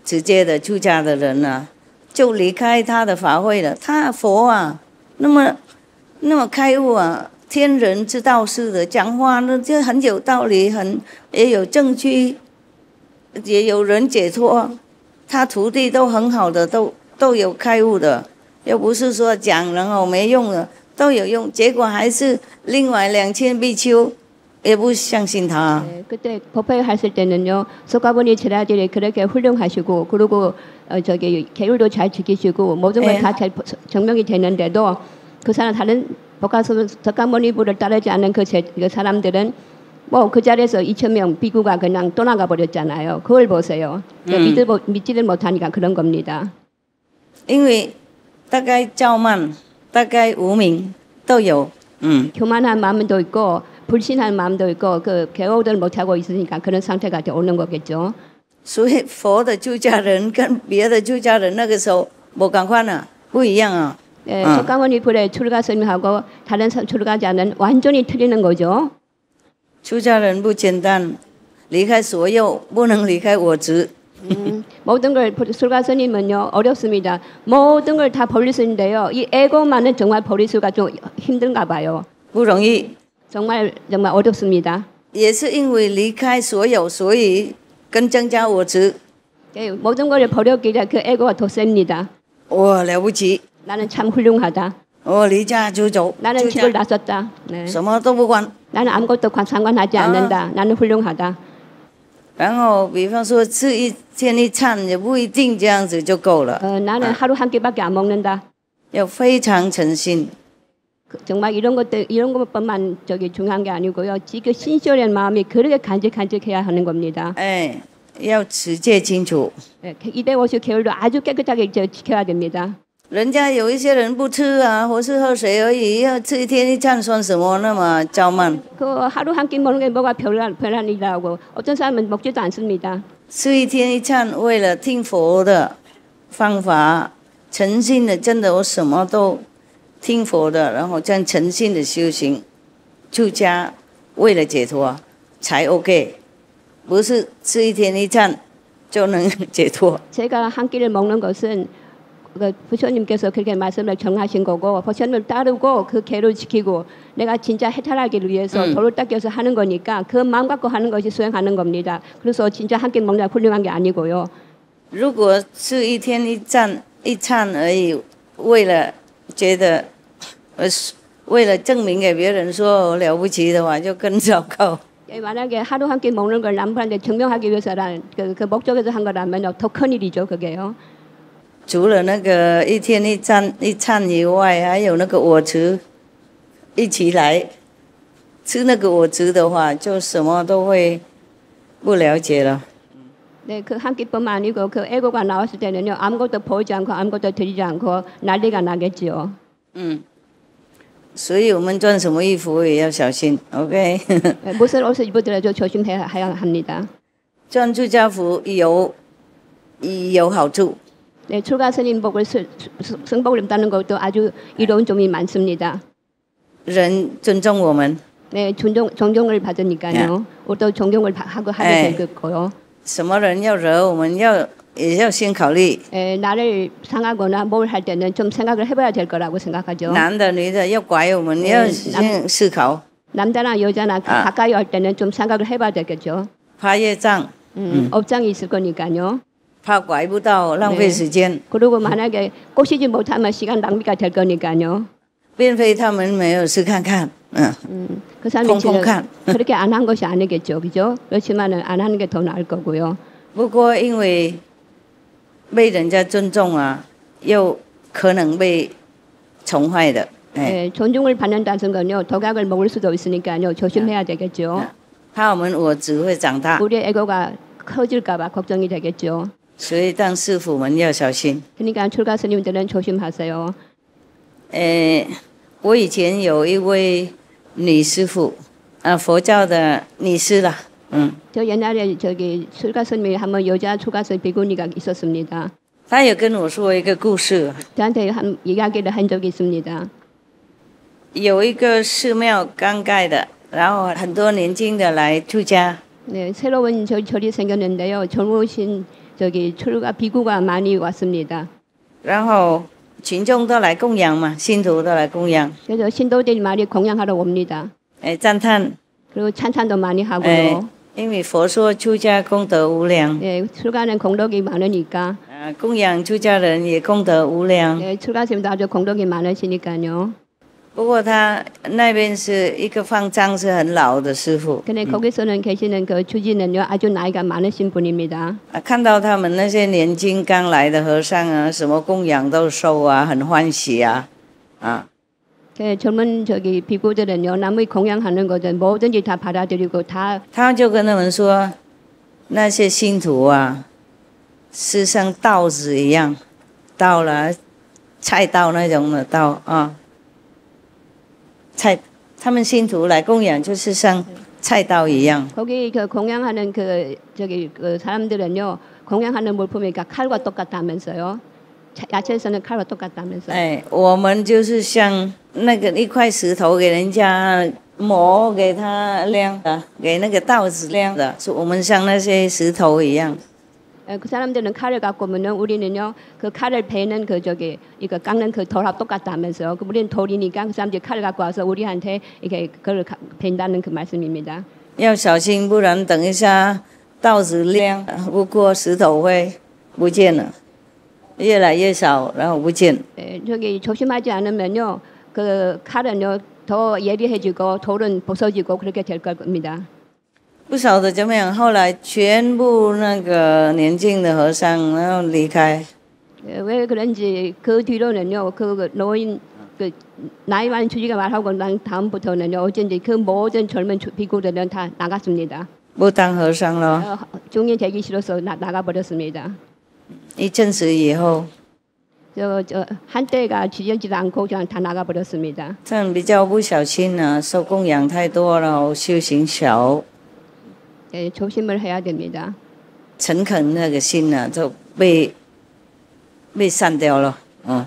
直接的出家的人啊，就离开他的法会了。他佛啊，那么开悟啊，天人之道似的，讲话呢就很有道理，也有证据，也有人解脱。他徒弟都很好的，都有开悟的，又不是说讲然后没用的。 都有用，结果还是另外2000比丘也不相信他。 네, 그때 법회 했을 때는요, 석가모니 제자들이 그렇게 훌륭하시고, 그리고 저기 계율도 잘 지키시고 모든 걸 다 잘 증명이 되는데도 그 사람 다른 석가모니 불을 따르지 않는 그 사람들은 뭐 그 자리에서 2000명 비구가 그냥 떠나가 버렸잖아요. 그걸 보세요. 믿지를 못하니까 그런 겁니다. 因为大概傲慢。 大概无名都有， 교만한 마음도 있고 불신한 마음도 있고 그 개호를 못하고 있으니까 그런 상태가 오는 거겠죠. 所以佛的出家人跟别的出家人那个时候不同款啊，不一样啊。 네, 석가모니 불의 출가 스님하고 다른 출가자는 완전히 틀리는 거죠. 出家人不简单，离开所有，不能离开我执。 모든 걸 출가 스님은요 어렵습니다. 모든 걸 다 버릴 수 있는데요. 이 에고만은 정말 버릴 수가 좀 힘든가 봐요. 不容易。 정말 어렵습니다. 也是因为离开所有，所以更增加我执。 네, 모든 걸 버렸기에 그 에고가 더 셉니다. 我了不起。 나는 참 훌륭하다. 我离家出走。 나는 집을 나섰다. 네. 什么都不管。 나는 아무것도 상관하지 않는다. 나는 훌륭하다. 然后比方说吃一天一餐也不一定这样子就够了。 나는 하루 한 끼밖에 안 먹는다. 要非常诚心。 정말 이런 것뿐만 중요한 게 아니고요. 지금 신실한 마음이 그렇게 간직해야 하는 겁니다. 哎，要持戒清楚。 250개월도 아주 깨끗하게 지켜야 됩니다. 人家有一些人不吃啊，或是喝水而已，要吃一天一餐算什么那么傲慢？ 그 하루 한 끼 먹는 게 뭐가 별난 일이라고 어떤 사람은 먹지도 않습니다. 吃一天一餐，为了听佛的方法，诚心的，真的我什么都听佛的，然后这样诚心的修行，出家为了解脱才 OK， 不是吃一天一餐就能解脱。 제가 한 끼를 먹는 것은 부처님께서 그렇게 말씀을 정하신 거고 부처님을 따르고 그 계를 지키고 내가 진짜 해탈하기 위해서 도를 닦여서 하는 거니까 그 마음 갖고 하는 것이 수행하는 겁니다. 그래서 진짜 한 끼 먹는 게 훌륭한 게 아니고요. 如果吃一天一餐而已，为了觉得为了证明给别人说我了不起的话，就更糟糕。 만약에 하루 한 끼 먹는 걸 남한테 증명하기 위해서라는 그 목적에서 한 거라면 더 큰 일이죠, 그게요. 除了那个一天一餐以外，还有那个我执一起来吃那个我执的话，就什么都会不了解了。 네, 그 한 끼뿐만 아니고 그 애고가 나왔을 때는요 아무것도 보이지 않고 아무것도 들리지 않고 난리가 나겠지요. 所以我们穿什么衣服也要小心 ，OK？ 무슨 옷을 입어더라도 조심해야 합니다. 穿出家服有好处。 네, 출가 스님복을 승복을 입다는 것도 아주 이로운 점이 많습니다. 人尊重我们， 네, 존경을 받으니까요. 또 존경을 하고 하게 될 거고요. 什么人要惹我们也要先考虑。 나를 상하거나 뭘 할 때는 좀 생각을 해봐야 될 거라고 생각하죠. 男的女的要拐我们，要先思考。 남자나 여자나 가까이 할 때는 좀 생각을 해봐야 되겠죠. 怕业障， 업장이 있을 거니까요. 怕拐不到，浪费时间。 그리고 만약에 꼬시지 못하면 시간 낭비가 될 거니까요. 并非他们没有试看看， 그 사람이 그렇게 안 한 것이 아니겠죠, 그죠? 그렇지만은 안 하는 게 더 나을 거고요. 不过因为被人家尊重啊，又可能被宠坏的。 네, 존중을 받는다는 건요, 독약을 먹을 수도 있으니까요, 조심해야 되겠죠. 怕我们我执会长大， 우리의 에고가 커질까봐 걱정이 되겠죠. 所以当师父们要小心。 그러니까 출가 스님들은 조심하세요. 我以前有一位女师父，佛教的女师啦， 저 옛날에 출가 스님이 한번 여자 출가 스님 비구니가 있었습니다. 她有跟我说一个故事， 저한테 이야기를 한 적이 있습니다. 有一个寺庙刚盖的，然后很多年轻的来出家。 네, 새로운 절이 생겼는데요. 젊으신 출가 비구가 많이 왔습니다. 然后群众都来供养嘛，信徒都来供养。 그래서 신도들이 많이 공양하러 옵니다. 赞叹。 그리고 찬찬도 많이 하고요. 因为佛说出家功德无量。 네, 출가는功德이 많으니까. 供养出家人也功德无量。 네, 출가 스님도 아주功德이 많으시니까요. 不过他那边是一个方丈，是很老的师傅。 근데 거기서는 계시는 그 주지는요 아주 나이가 많으신 분입니다. 看到他们那些年轻刚来的和尚啊，什么供养都收啊，很欢喜啊，그 젊은 비구들은요 남의 공양하는 것은 뭐든지 다 받아들이고 다. 他就跟他们说，那些信徒啊，是像稻子一样，稻了，菜稻那种的稻啊。 他们信徒来供养，就是像菜刀一样。 거기 그 공양하는 그 사람들은요 공양하는 물품이 칼과 똑같다면서요. 야채에서는 칼과 똑같다면서요. 我们就是像那个一块石头给人家磨，给他晾的，给那个稻子晾的，我们像那些石头一样。 그 사람들은 칼을 갖고 오면은 우리는요 그 칼을 베는 이거 깎는 그 돌하고 똑같다면서요. 그 우리는 돌이니까 그 사람들이 칼을 갖고 와서 우리한테 이게 그걸 벤다는 그 말씀입니다. 要小心，不然等一下稻子晾不过石头会不见了，越来越少，然后不见。 조심하지 않으면요 그 칼은요 더 예리해지고 돌은 부서지고 그렇게 될 겁니다. 不晓得怎么样，后来全部那个年轻的和尚然后离开。 왜 그런지 그 뒤로는요 그 노인 그 나이 많은 주지가 말하고 난 다음부터는요 어쩐지 그 모든 젊은 비구들은 다 나갔습니다. 不当和尚了。 중이 되기 싫어서 나가 버렸습니다. 一阵子以后， 저 한때가 지지지도 않고 그냥 다 나가 버렸습니다. 这样比较不小心了，受供养太多了，修行少， 네, 조심을 해야 됩니다. 诚恳那个心呢就被散掉了。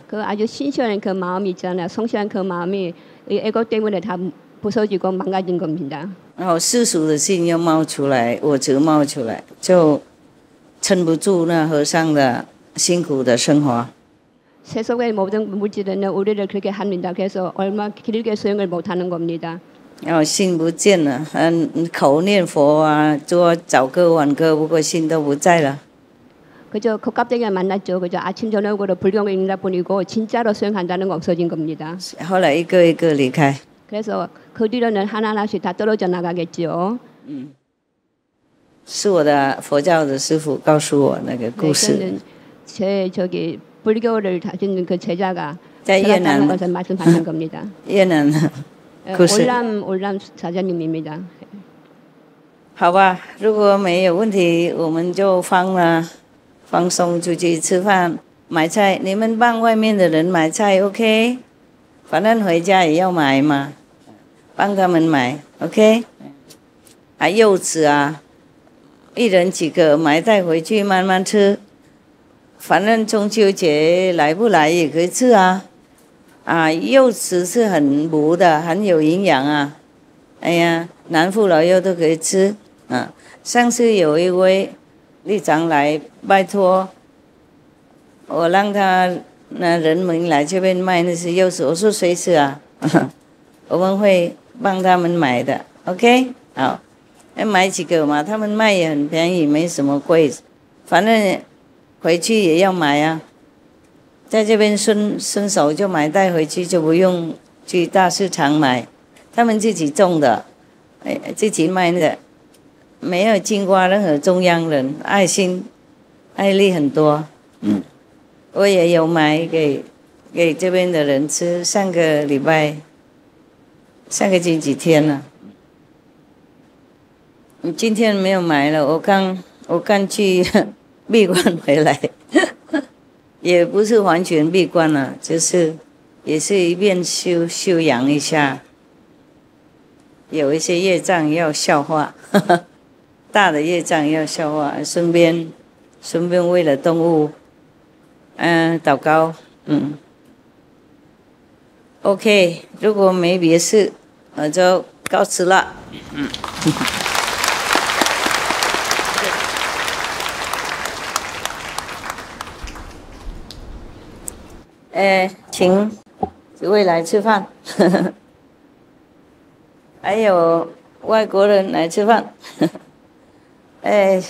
그 아주 신실한 그 마음이 있잖아요. 성실한 그 마음이 이 애고 때문에 다 부서지고 망가진 겁니다. 然后世俗的心又冒出来，我执冒出来，就撑不住那和尚的辛苦的生活。 세속의 모든 물질은 우리를 그렇게 합니다. 그래서 얼마 길게 수행을 못하는 겁니다. 然后心不见了，口念佛啊，做早课晚课，不过心都不在了。 그저 겉값대기가 만났죠. 그저 아침 저녁으로 불경을 읽다 뿐이고 진짜로 수행한다는 거 없어진 겁니다. 后来一个一个离开。 그래서 그 뒤로는 하나하나씩 다 떨어져 나가겠죠. 是我的佛教的师父告诉我那个故事。 제 저기 불교를 다니는 그 제자가 在越南 것을 말씀하신 겁니다. 越南故事。 올람 사장님입니다. 好吧，如果没有问题，我们就放松出去吃饭买菜。你们帮外面的人买菜 ，OK？ 反正回家也要买嘛，帮他们买 ，OK？ 还柚子啊，一人几个买带回去慢慢吃。反正中秋节来不来也可以吃啊。柚子是很补的，很有营养啊。哎呀，男妇老幼都可以吃啊。上次有一位律长来拜托我，让他那人们来这边卖那些柚子，我说随时啊，我们会帮他们买的 ，OK？ 好，买几个嘛，他们卖也很便宜，没什么贵，反正回去也要买啊。在这边顺手就买带回去，就不用去大市场买，他们自己种的，自己卖的。 没有经过任何中央人，爱心、爱力很多。我也有买给这边的人吃。上个星期天了，今天没有买了。我刚去闭关回来，也不是完全闭关了，就是也是一边修养一下，有一些业障要消化。大的业障要消化，顺便为了动物，祷告，OK， 如果没别事，我就告辞了。请几位来吃饭，还有外国人来吃饭。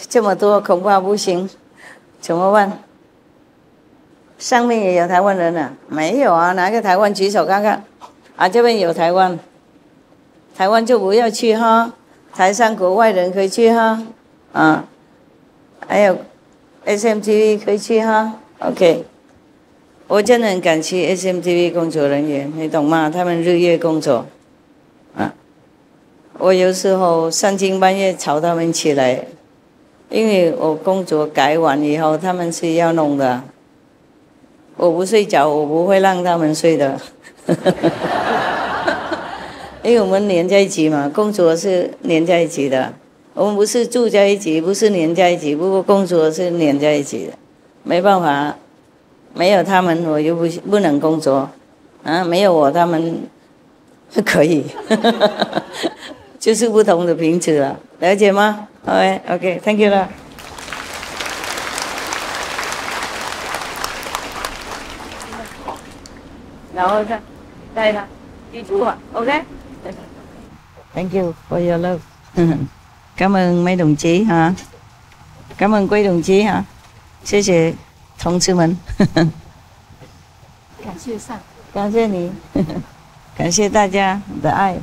这么多恐怕不行，怎么办？上面也有台湾人啊？没有啊，哪个台湾举手看看？这边有台湾，台湾就不要去哈，台上国外人可以去哈，还有 SMTV 可以去哈 ，OK。我真的很感谢 SMTV 工作人员，你懂吗？他们日夜工作，我有时候3更半夜吵他们起来。 因为我工作改完以后，他们是要弄的。我不睡觉，我不会让他们睡的。因为我们连在一起嘛，工作是连在一起的。我们不是住在一起，不是连在一起，不过工作是连在一起的。没办法，没有他们我就不能工作。没有我他们可以。就是不同的频次了，了解吗？ OK, thank you 了。然后带他记住啊 ，OK。Thank you for your love. Cảm ơn mấy đồng chí ha. Cảm ơn quý đồng chí ha. 谢谢同志们。感谢上，感谢你，感谢大家的爱。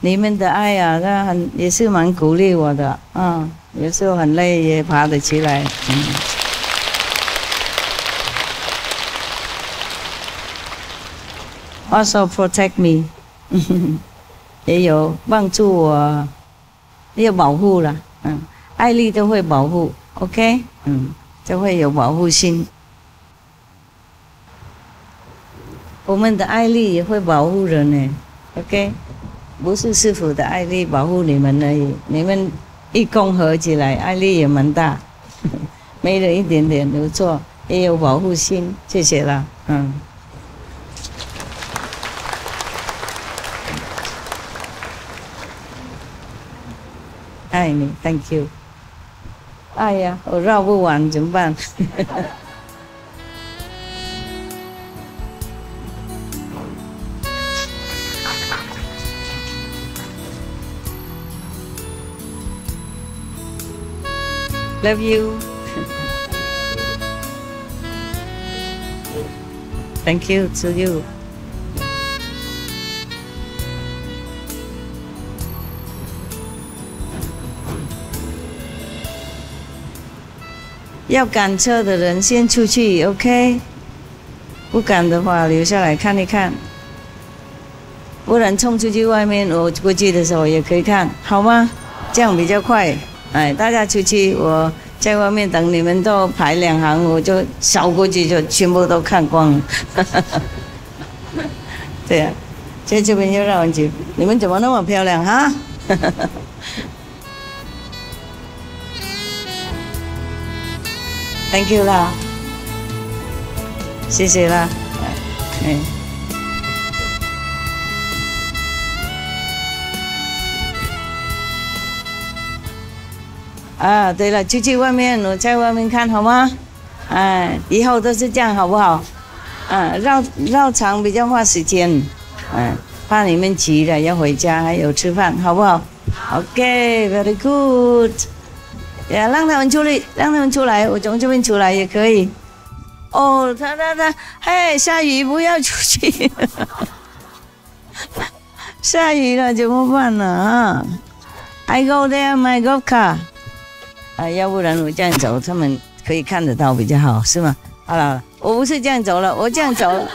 你们的爱啊，他也是蛮鼓励我的，有时候很累也爬得起来。Also protect me， 也有帮助我，也保护了，爱力都会保护 ，OK， 就会有保护心。我们的爱力也会保护人呢 ，OK， 不是师父的爱力保护你们而已，你们一共合起来，爱力也蛮大，没了一点点有错，也有保护心，谢谢啦，爱你 ，Thank you。哎呀，我绕不完怎么办？Love you. Thank you to you. 要赶车的人先出去 ，OK？ 不赶的话留下来看一看，不然冲出去外面，我过去的时候也可以看，好吗？这样比较快。哎，大家出去，我在外面等你们都排2行，我就扫过去，就全部都看光了。对呀，在这边又绕很久，你们怎么那么漂亮哈？Thank you 啦，谢谢啦，啊，对了，出去外面，我在外面看好吗？以后都是这样，好不好？绕场比较花时间，怕你们急了要回家，还有吃饭，好不好 ？OK，very good。让他们出来，我从这边出来也可以。哦，他，嘿，下雨不要出去，下雨了怎么办呢？I go there my golf car。要不然我这样走，他们可以看得到比较好，是吗？好了，我不是这样走了，我这样走。